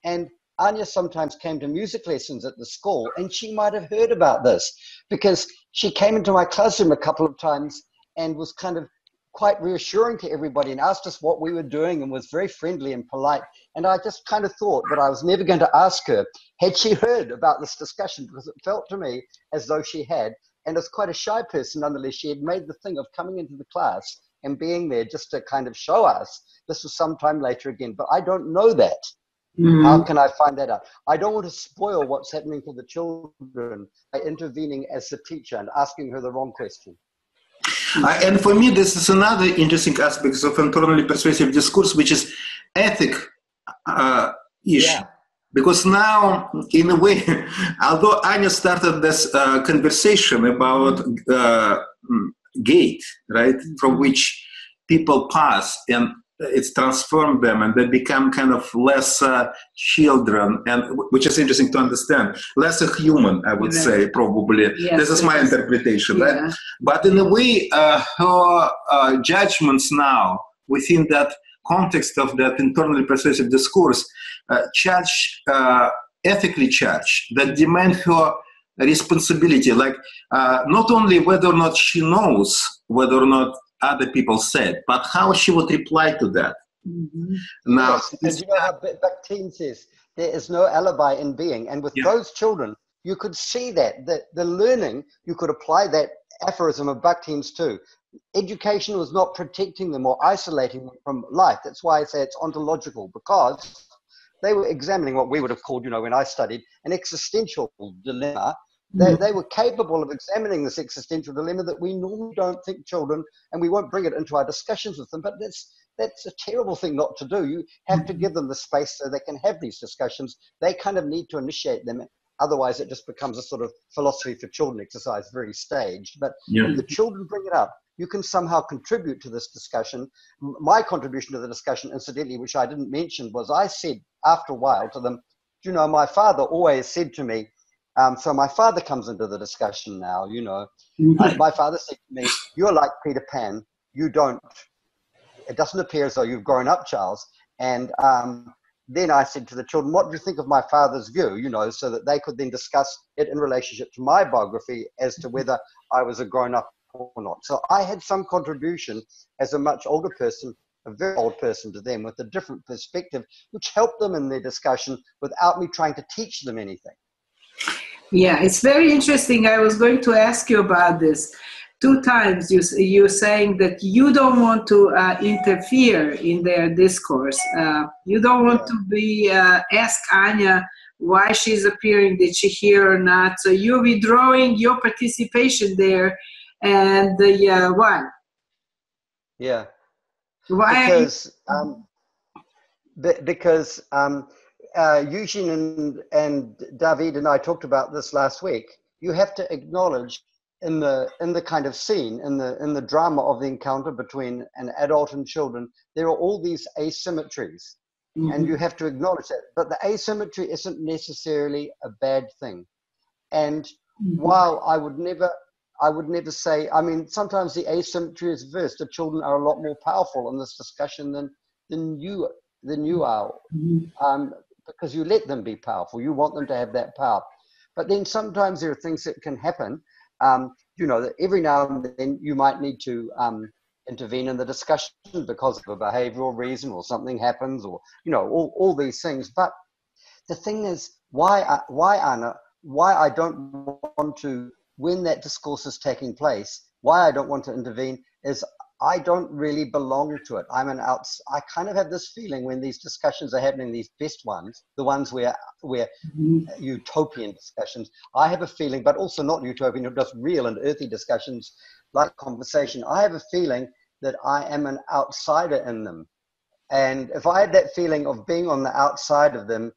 Speaker 1: And Anya sometimes came to music lessons at the school, and she might have heard about this because she came into my classroom a couple of times and was kind of quite reassuring to everybody and asked us what we were doing and was very friendly and polite. And I just kind of thought that I was never going to ask her, had she heard about this discussion, because it felt to me as though she had. And as quite a shy person, nonetheless, she had made the thing of coming into the class and being there just to kind of show us. This was sometime later again, but I don't know that. Mm-hmm. How can I find that out? I don't want to spoil what's happening to the children by intervening as the teacher and asking her the wrong question.
Speaker 3: And for me, this is another interesting aspect of internally persuasive discourse, which is ethic issue. Yeah. Because now, in a way, although Anya started this conversation about gate, right, from which people pass, and it's transformed them, and they become kind of less children, and which is interesting to understand, less a human, I would say, probably. Yes, this is my interpretation, right? But in a way, her judgments now within that context of that internally persuasive discourse ethically charge, that demand her responsibility, like not only whether or not she knows whether or not other people said, but how she would reply to that. Mm-hmm. Now,
Speaker 1: yes, and you know how Bakhtin says, there is no alibi in being. And with those children, you could see that, the learning, you could apply that aphorism of Bakhtin's too. Education was not protecting them or isolating them from life. That's why I say it's ontological, because they were examining what we would have called, you know, when I studied, an existential dilemma. They were capable of examining this existential dilemma that we normally don't think children, and we won't bring it into our discussions with them, but that's a terrible thing not to do. You have to give them the space so they can have these discussions. They kind of need to initiate them. Otherwise, it just becomes a sort of philosophy for children exercise, very staged. But if the children bring it up, you can somehow contribute to this discussion. My contribution to the discussion, incidentally, which I didn't mention, was I said after a while to them, you know, my father always said to me, so my father comes into the discussion now, you know. My father said to me, you're like Peter Pan. You don't, it doesn't appear as though you've grown up, Charles. And then I said to the children, what do you think of my father's view, you know, so that they could then discuss it in relationship to my biography as to whether I was a grown-up or not. So I had some contribution as a much older person, a very old person to them, with a different perspective, which helped them in their discussion without me trying to teach them anything.
Speaker 2: Yeah, it's very interesting. I was going to ask you about this. 2 times you're saying that you don't want to interfere in their discourse. You don't want to be ask Anya why she's appearing, did she hear or not. So you're withdrawing your participation there. And why?
Speaker 1: Yeah.
Speaker 2: Why?
Speaker 1: Because Eugene and David and I talked about this last week. You have to acknowledge in the kind of scene, in the drama of the encounter between an adult and children, there are all these asymmetries, and you have to acknowledge that. But the asymmetry isn't necessarily a bad thing. And while I would never say, I mean, sometimes the asymmetry is reversed. The children are a lot more powerful in this discussion than you are, because you let them be powerful. You want them to have that power. But then sometimes there are things that can happen. You know, that every now and then you might need to intervene in the discussion because of a behavioral reason, or something happens, or, you know, all these things. But the thing is, why I don't want to, when that discourse is taking place, why I don't want to intervene is I don't really belong to it. I kind of have this feeling when these discussions are happening, these best ones, the ones where utopian discussions, I have a feeling, but also not utopian, just real and earthy discussions like conversation, I have a feeling that I am an outsider in them. And if I had that feeling of being on the outside of them,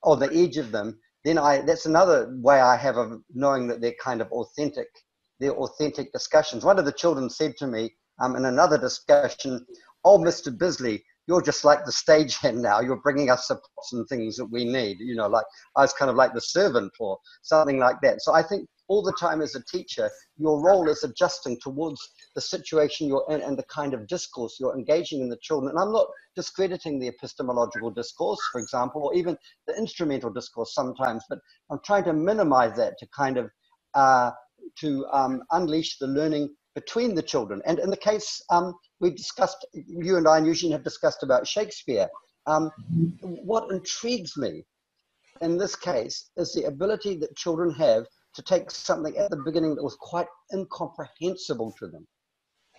Speaker 1: or the edge of them, then that's another way I have of knowing that they're kind of authentic. They're authentic discussions. One of the children said to me in another discussion, "Oh, Mr. Bisley, you're just like the stagehand now. You're bringing us supports and things that we need." You know, like I was kind of like the servant or something like that. So I think all the time as a teacher, your role is adjusting towards the situation you're in and the kind of discourse you're engaging in the children. And I'm not discrediting the epistemological discourse, for example, or even the instrumental discourse sometimes, but I'm trying to minimize that to kind of unleash the learning between the children. And in the case we've discussed, you and I and Eugene have discussed about Shakespeare, what intrigues me in this case is the ability that children have to take something at the beginning that was quite incomprehensible to them,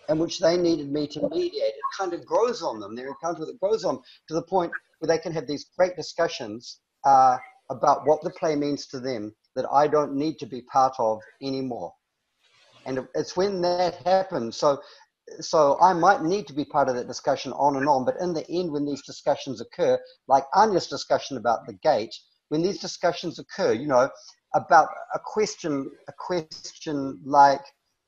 Speaker 1: and which they needed me to mediate. It kind of grows on them, their encounter that grows on to the point where they can have these great discussions about what the play means to them that I don't need to be part of anymore. And it's when that happens, so I might need to be part of that discussion on and on, but in the end, when these discussions occur, like Anya's discussion about the gate, when these discussions occur, you know, about a question like,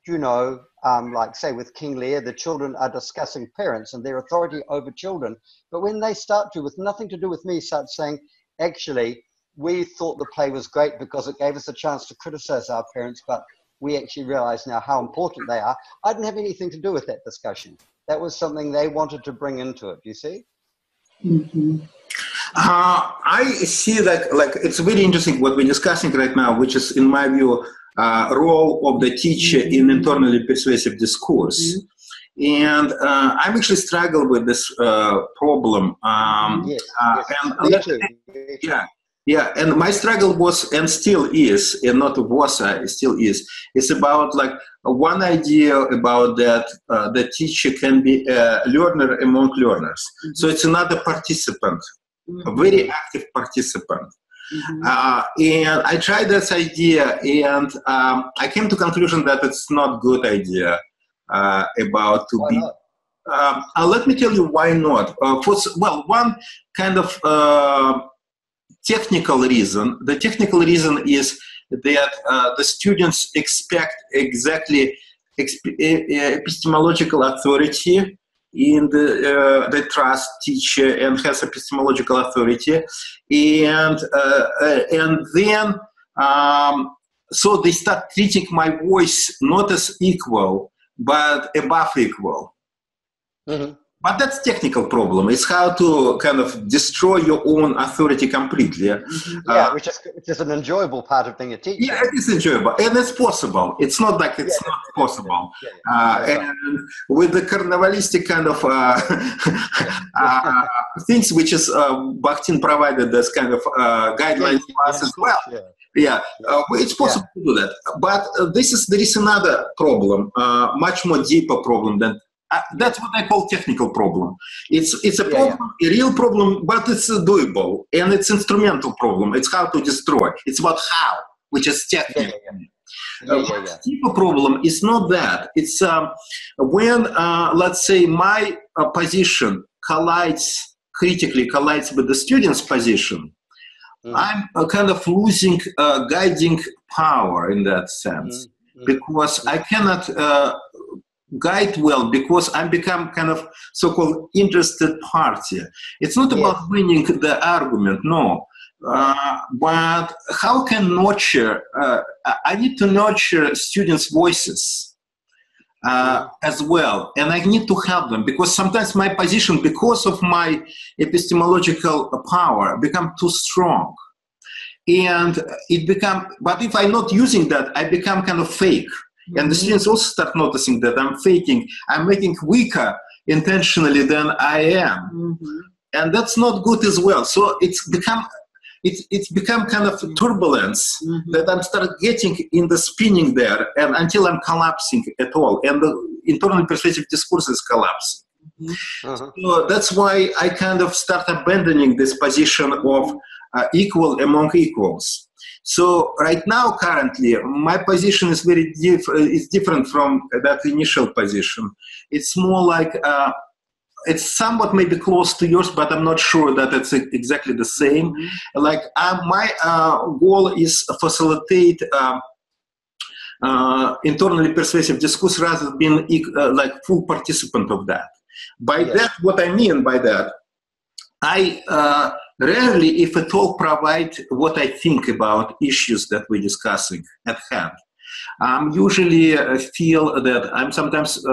Speaker 1: you know, like say with King Lear, the children are discussing parents and their authority over children. But when they start to, with nothing to do with me, start saying, actually, we thought the play was great because it gave us a chance to criticize our parents, but we actually realize now how important they are. I didn't have anything to do with that discussion. That was something they wanted to bring into it, you see?
Speaker 2: Mm-hmm.
Speaker 3: I see that, like, it's very interesting what we're discussing right now, which is, in my view, role of the teacher in internally persuasive discourse. And I'm actually struggle with this problem. Yeah, and my struggle was, and still is, and not was, still is, it's about like one idea about that the teacher can be a learner among learners. So it's another participant, a very active participant. And I tried this idea, and I came to conclusion that it's not good idea about to be. Let me tell you why not. Well, one kind of technical reason. The technical reason is that the students expect exactly epistemological authority in they trust teacher and has epistemological authority, and then so they start treating my voice not as equal but above equal. Mm-hmm. But that's technical problem. It's how to kind of destroy your own authority completely.
Speaker 1: Yeah, which is an enjoyable part of being a teacher.
Speaker 3: Yeah, it is enjoyable, and it's possible. It's not like it's not possible. And with the carnivalistic kind of things, which is Bakhtin provided as kind of guidelines for us as well. It's possible to do that. But there is another problem, much more deeper problem than. That's what I call technical problem. It's a problem, a real problem, but it's doable, and it's instrumental problem. It's how to destroy. It's about how, which is technical. The deeper problem is not that. It's when, let's say, my position critically collides with the student's position. I'm kind of losing guiding power in that sense, because I cannot guide well, because I become kind of so-called interested party. It's not about winning the argument, no. But how can nurture? I need to nurture students' voices as well, and I need to help them, because sometimes my position, because of my epistemological power, become too strong, and it become. But if I'm not using that, I become kind of fake. And the students also start noticing that I'm faking, I'm making weaker intentionally than I am. And that's not good as well. So it's become kind of turbulence that I'm start getting in the spinning there, and until I'm collapsing at all. And the internal persuasive discourse is collapsing. So that's why I kind of start abandoning this position of equal among equals. So right now, currently, my position is very different from that initial position. It's more like, it's somewhat maybe close to yours, but I'm not sure that it's exactly the same. Like my goal is to facilitate internally persuasive discourse rather than being like full participant of that. By that, what I mean by that, I rarely, if at all, provide what I think about issues that we're discussing at hand. Usually feel that I'm sometimes,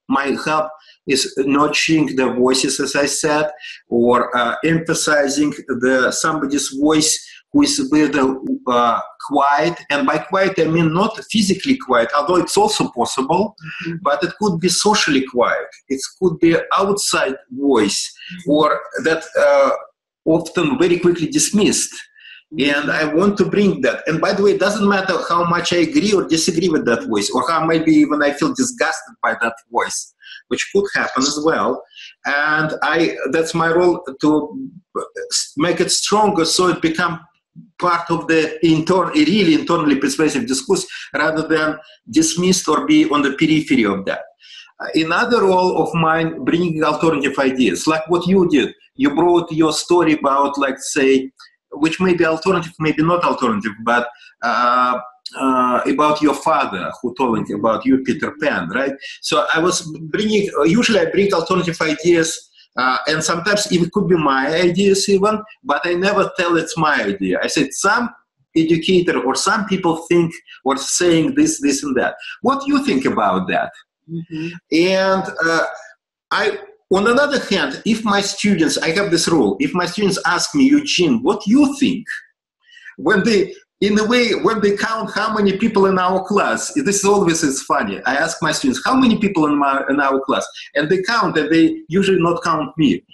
Speaker 3: my help is nurturing the voices, as I said, or emphasizing somebody's voice who is very quiet. And by quiet, I mean not physically quiet, although it's also possible, but it could be socially quiet. It could be outside voice, or that often very quickly dismissed. And I want to bring that. And by the way, it doesn't matter how much I agree or disagree with that voice, or how maybe even I feel disgusted by that voice, which could happen as well. And that's my role, to make it stronger so it becomes part of the really internally persuasive discourse, rather than dismissed or be on the periphery of that. Another role of mine, bringing alternative ideas, like what you did. You brought your story about, like, say, which may be alternative, maybe not alternative, but about your father who told me about you, Peter Pan, right? So I was bringing, usually I bring alternative ideas, and sometimes it could be my ideas even, but I never tell it's my idea. I said some educator or some people think or saying this, this, and that. What do you think about that? And on the other hand, if my students, I have this rule, if my students ask me, Eugene, what do you think? When they, in a way, when they count how many people in our class, this always is funny. I ask my students, how many people in our class? And they count, and they usually not count me.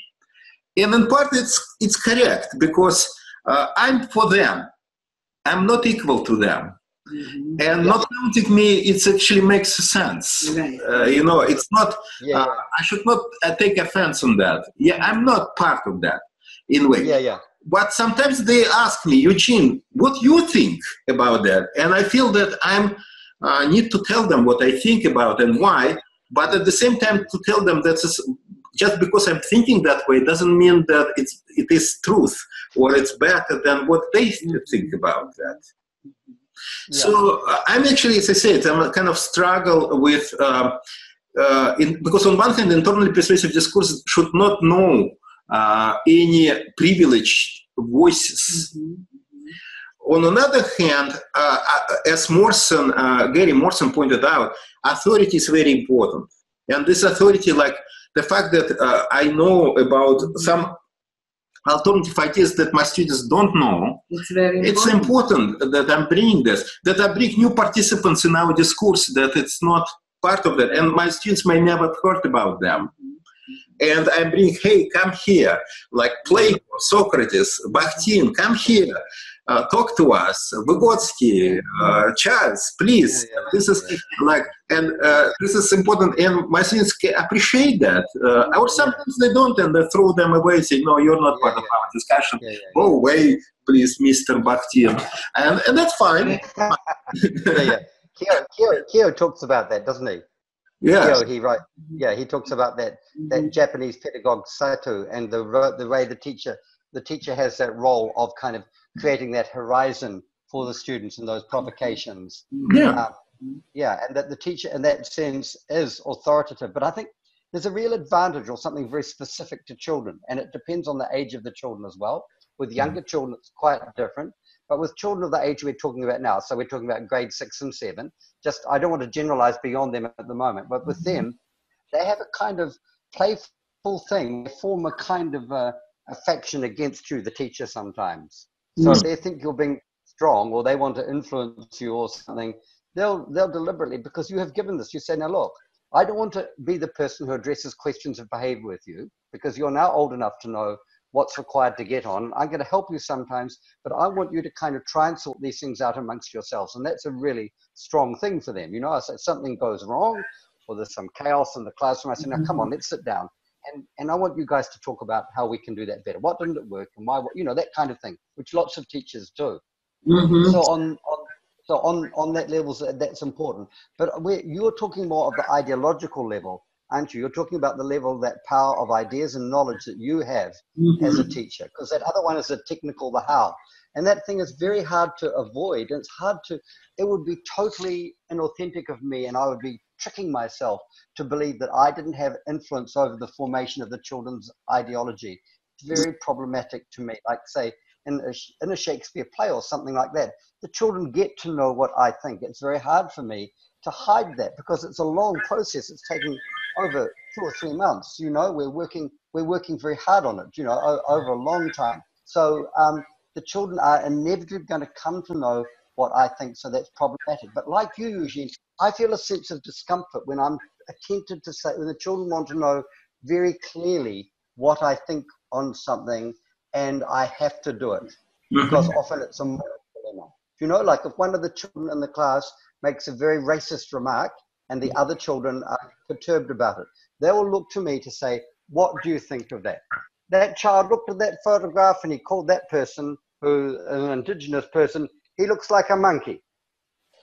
Speaker 3: And in part, it's correct, because I'm for them. I'm not equal to them. And not counting me, it actually makes sense. You know, it's not, I should not take offense on that. I'm not part of that in a way. But sometimes they ask me, Eugene, what do you think about that? And I feel that I need to tell them what I think about and why, but at the same time to tell them that just because I'm thinking that way doesn't mean that it is truth, or it's better than what they think about that. So I'm actually, as I said, I'm a kind of struggle with because on one hand, internally persuasive discourse should not know any privileged voices. On another hand, as Gary Morrison pointed out, authority is very important. And this authority, like the fact that I know about some alternative ideas that my students don't know, it's important that I'm bringing this, that I bring new participants in our discourse, that it's not part of that. And my students may never have heard about them. And I bring, hey, come here, like Plato, Socrates, Bakhtin, come here, talk to us, Vygotsky, Charles, please. This is like, and this is important, and my students can appreciate that. Or sometimes they don't, and they throw them away, say, no, you're not part of our discussion. Go away, please, Mr. Bakhtin. And that's fine.
Speaker 1: Kyo talks about that, doesn't he?
Speaker 3: Yeah,
Speaker 1: he talks about that Japanese pedagogue Sato, and the way the teacher has that role of kind of creating that horizon for the students and those provocations. And that the teacher in that sense is authoritative. But I think there's a real advantage or something very specific to children, and it depends on the age of the children as well. With younger children, it's quite different. But with children of the age we're talking about now, so we're talking about grade 6 and 7, I don't want to generalize beyond them at the moment, but with them, they have a kind of playful thing. They form a kind of affection against you, the teacher, sometimes. So if they think you're being strong or they want to influence you or something, they'll deliberately, because you have given this, you say, now look, I don't want to be the person who addresses questions of behavior with you, because you're now old enough to know what's required to get on. I'm going to help you sometimes, but I want you to kind of try and sort these things out amongst yourselves. And that's a really strong thing for them. You know, if something goes wrong or there's some chaos in the classroom, I say, now come on, let's sit down. And I want you guys to talk about how we can do that better. What didn't it work and why, you know, that kind of thing, which lots of teachers do. So on that level, that's important. But you're talking more of the ideological level, aren't you? You're talking about the level, that power of ideas and knowledge that you have as a teacher, because that other one is the technical, the how. And that thing is very hard to avoid. And it's hard to, it would be totally inauthentic of me, and I would be tricking myself to believe that I didn't have influence over the formation of the children's ideology. It's very problematic to me. Like, say, in a Shakespeare play or something like that, the children get to know what I think. It's very hard for me to hide that, because it's a long process. It's taking over 2 or 3 months. You know, we're working very hard on it, you know, over a long time. So the children are inevitably going to come to know what I think, so that's problematic. But like you, Eugene, I feel a sense of discomfort when I'm tempted to say, when the children want to know very clearly what I think on something, and I have to do it, because often it's a moral dilemma. You know, like if one of the children in the class makes a very racist remark and the other children are perturbed about it, they will look to me to say, what do you think of that? That child looked at that photograph and he called that person, who is an indigenous person, he looks like a monkey,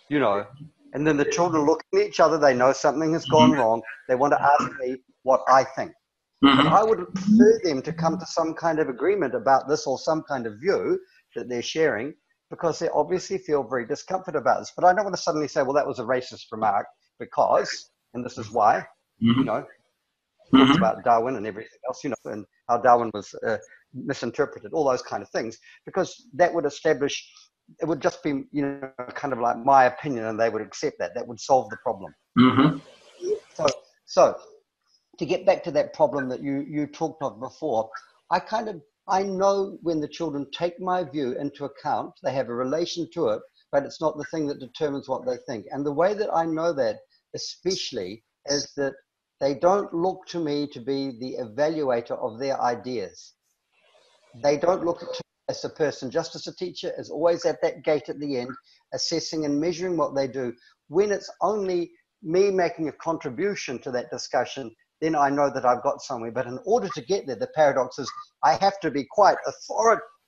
Speaker 1: you know. And then the children look at each other, they know something has gone wrong, they want to ask me what I think. But I would prefer them to come to some kind of agreement about this, or some kind of view that they're sharing, because they obviously feel very discomfort about this. But I don't want to suddenly say, well, that was a racist remark because, and this is why, you know, about Darwin and everything else, you know, and how Darwin was misinterpreted, all those kind of things, because that would establish, it would just be, you know, kind of like my opinion, and they would accept that. That would solve the problem. So to get back to that problem that you talked of before, I know when the children take my view into account, they have a relation to it, but it's not the thing that determines what they think. And the way that I know that, especially, is that they don't look to me to be the evaluator of their ideas. They don't look at me as a person. Just as a teacher is always at that gate at the end, assessing and measuring what they do. When it's only me making a contribution to that discussion, then I know that I've got somewhere. But in order to get there, the paradox is I have to be quite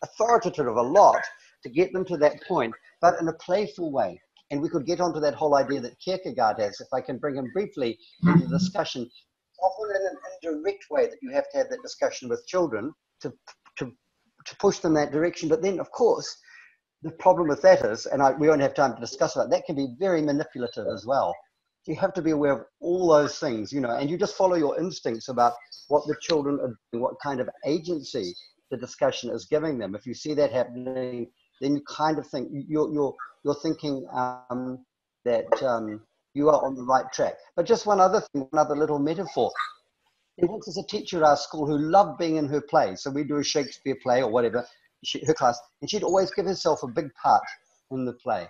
Speaker 1: authoritative a lot to get them to that point, but in a playful way. And we could get onto that whole idea that Kierkegaard has, if I can bring him briefly into the discussion, often in an indirect way that you have to have that discussion with children to push them that direction. But then, of course, the problem with that is, and we won't have time to discuss that, that can be very manipulative as well. So you have to be aware of all those things, you know, and you just follow your instincts about what the children are doing, what kind of agency the discussion is giving them. If you see that happening, then you kind of think you're thinking that you are on the right track. But just one other thing, one other little metaphor. There once was a teacher at our school who loved being in her play. So we do a Shakespeare play or whatever, her class, and she'd always give herself a big part in the play.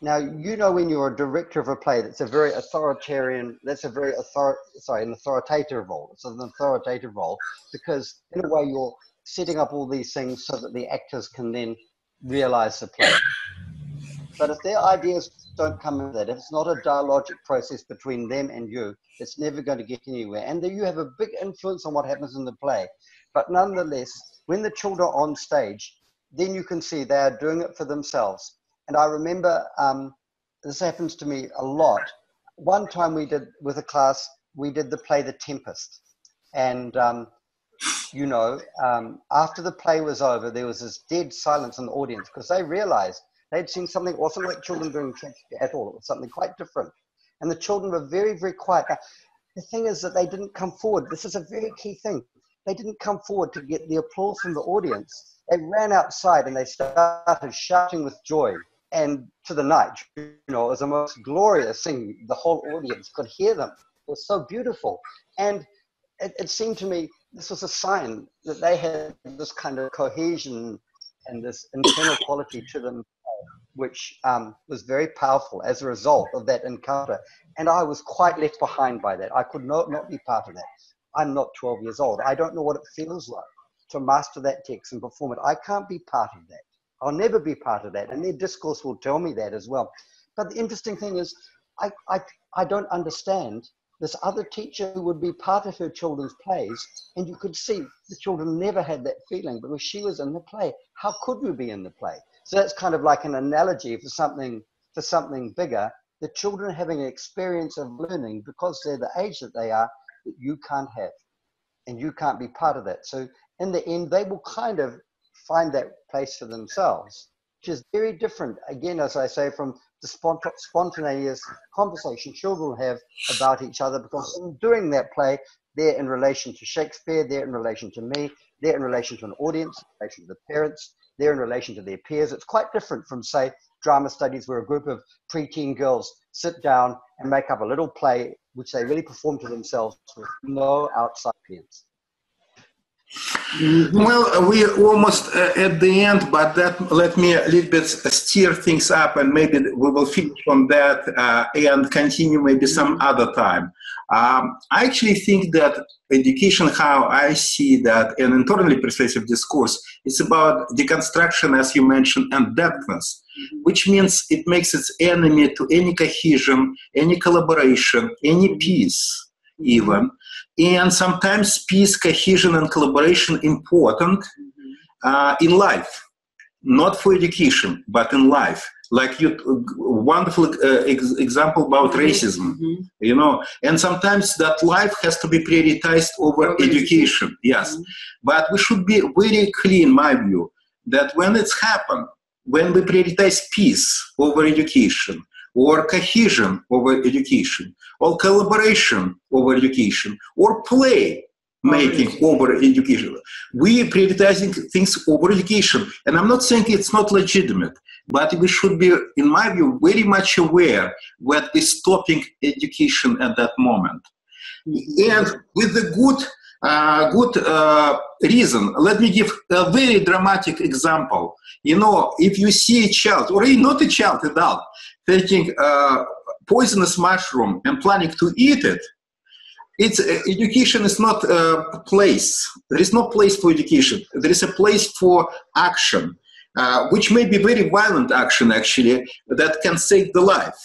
Speaker 1: Now, you know, when you're a director of a play, that's a very authoritarian, that's a very an authoritative role. It's an authoritative role because in a way you're setting up all these things so that the actors can then realize the play. But if their ideas don't come in that, if it's not a dialogic process between them and you, it's never going to get anywhere. And then you have a big influence on what happens in the play. But nonetheless, when the children are on stage, then you can see they are doing it for themselves. And I remember, this happens to me a lot. One time we did, with a class, we did the play The Tempest. And, you know, after the play was over, there was this dead silence in the audience because they realized they'd seen something, it wasn't like children doing Shakespeare at all. It was something quite different. And the children were very, very quiet. Now, the thing is that they didn't come forward. This is a very key thing. They didn't come forward to get the applause from the audience. They ran outside and they started shouting with joy. And to the night, you know, it was the most glorious thing. The whole audience could hear them. It was so beautiful. And it seemed to me this was a sign that they had this kind of cohesion and this internal quality to them, which was very powerful as a result of that encounter. And I was quite left behind by that. I could not be part of that. I'm not 12 years old. I don't know what it feels like to master that text and perform it. I can't be part of that. I'll never be part of that. And their discourse will tell me that as well. But the interesting thing is, I don't understand this other teacher who would be part of her children's plays, and you could see the children never had that feeling because she was in the play. How could you be in the play? So that's kind of like an analogy for something bigger. The children having an experience of learning because they're the age that they are that you can't have, and you can't be part of that. So in the end, they will kind of find that place for themselves, which is very different, again, as I say, from the spontaneous conversation children have about each other, because in doing that play, they're in relation to Shakespeare, they're in relation to me, they're in relation to an audience, in relation to the parents, they're in relation to their peers. It's quite different from, say, drama studies where a group of preteen girls sit down and make up a little play which they really perform to themselves with no outside audience.
Speaker 3: Well, we're almost at the end, but let me a little bit steer things up, and maybe we will finish on that and continue maybe some other time. I actually think that education, how I see that, an internally persuasive discourse, it's about deconstruction, as you mentioned, and depthness, which means it makes its enemy to any cohesion, any collaboration, any peace even. And sometimes peace, cohesion, and collaboration important in life, not for education, but in life. Like you, wonderful example about racism, you know. And sometimes that life has to be prioritized over education. Yes, but we should be very clear, in my view, that when it's happened, when we prioritize peace over education, or cohesion over education, or collaboration over education, or play making over education. We prioritizing things over education. And I'm not saying it's not legitimate, but we should be, in my view, very much aware that we're stopping education at that moment. And with the good reason, let me give a very dramatic example. You know, if you see a child, or not a child, adult, taking poisonous mushroom and planning to eat it, education is not a place. There is no place for education. There is a place for action, which may be very violent action, actually, that can save the life.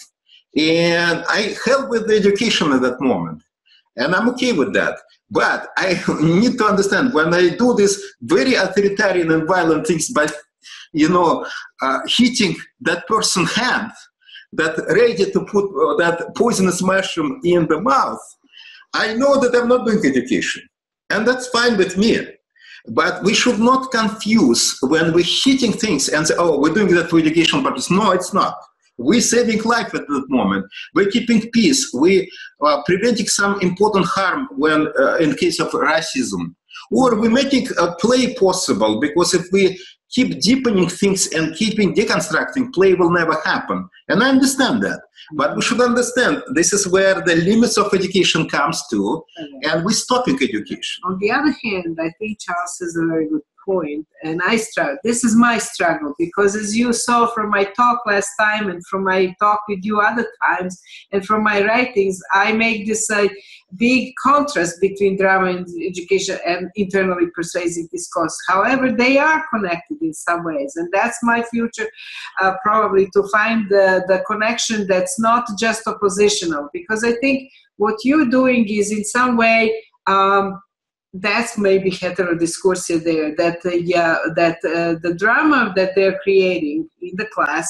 Speaker 3: And I help with the education at that moment. And I'm okay with that. But I need to understand, when I do this very authoritarian and violent things by, you know, hitting that person's hand, that ready to put that poisonous mushroom in the mouth, I know that I'm not doing education. And that's fine with me. But we should not confuse when we're hitting things and say, oh, we're doing that for educational purpose. No, it's not. We're saving life at that moment. We're keeping peace. We are preventing some important harm when, in case of racism. Or we're making a play possible, because if we keep deepening things and keeping deconstructing, play will never happen. And I understand that. But we should understand this is where the limits of education comes to, and we're stopping education.
Speaker 2: On the other hand, I think Charles has a very good point, and I struggle. This is my struggle, because as you saw from my talk last time, and from my talk with you other times, and from my writings, I make this big contrast between drama and education and internally persuasive discourse. However, they are connected in some ways, and that's my future, probably, to find the connection that's not just oppositional, because I think what you're doing is in some way that's maybe heterodiscourse there, that the drama that they're creating in the class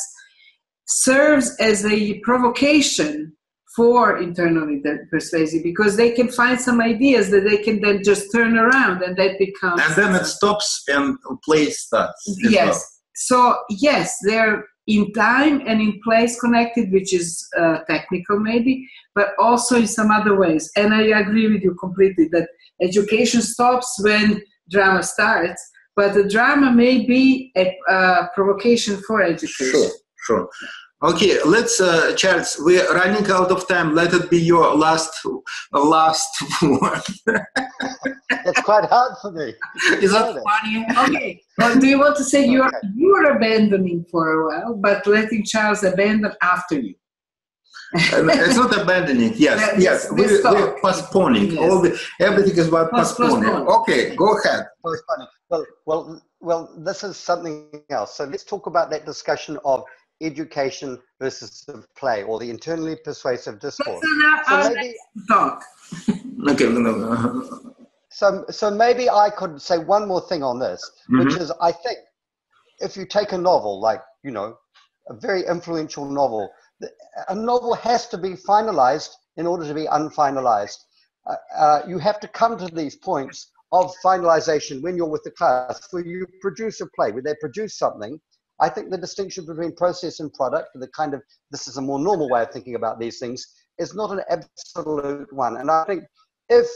Speaker 2: serves as a provocation for internally persuasive, because they can find some ideas that they can then just turn around, and that becomes...
Speaker 3: And then it stops and play starts.
Speaker 2: Yes.
Speaker 3: Well.
Speaker 2: So, yes, they're in time and in place connected, which is technical maybe, but also in some other ways. And I agree with you completely that education stops when drama starts, but the drama may be a provocation for education.
Speaker 3: Sure, sure. Okay, let's, Charles, we're running out of time. Let it be your last word.
Speaker 1: It's quite hard for me.
Speaker 3: Is that
Speaker 2: funny? Okay. Well, do you want to say you're abandoning for a while, but letting Charles abandon after you?
Speaker 3: It's not abandoning. Yes, we're postponing.
Speaker 2: Yes.
Speaker 3: Everything is about postponing. Okay, go ahead.
Speaker 1: Postponing. Well, this is something else. So let's talk about that discussion of education versus the play, or the internally persuasive discourse.
Speaker 2: So maybe talk.
Speaker 3: Okay.
Speaker 1: So maybe I could say one more thing on this, which is, I think if you take a novel, like, you know, a very influential novel, a novel has to be finalized in order to be unfinalized. You have to come to these points of finalization when you're with the class, where you produce a play, where they produce something. I think the distinction between process and product, the kind of, this is a more normal way of thinking about these things, is not an absolute one. And I think if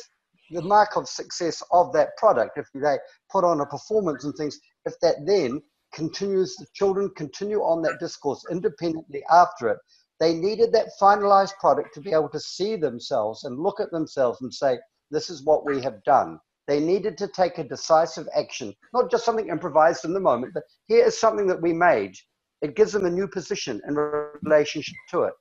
Speaker 1: the mark of success of that product, if they put on a performance and things, if that then continues, the children continue on that discourse independently after it, they needed that finalized product to be able to see themselves and look at themselves and say, this is what we have done. They needed to take a decisive action, not just something improvised in the moment, but here is something that we made. It gives them a new position in relationship to it.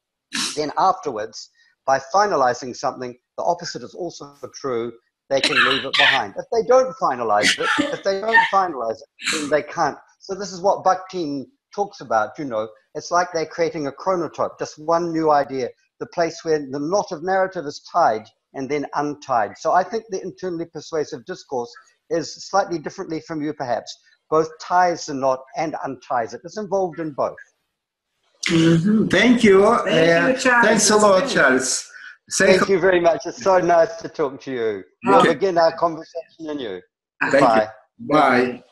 Speaker 1: Then afterwards, by finalizing something, the opposite is also true. They can leave it behind. If they don't finalize it, then they can't. So this is what Bakhtin talks about, you know. It's like they're creating a chronotype, just one new idea, the place where the knot of narrative is tied and then untied. So I think the internally persuasive discourse is slightly differently from you, perhaps. Both ties the knot and unties it. It's involved in both.
Speaker 3: Thank you. Charles. Thanks a lot, Charles.
Speaker 1: Thank you very much. It's so nice to talk to you. We'll begin our conversation anew.
Speaker 3: Thank you. Bye.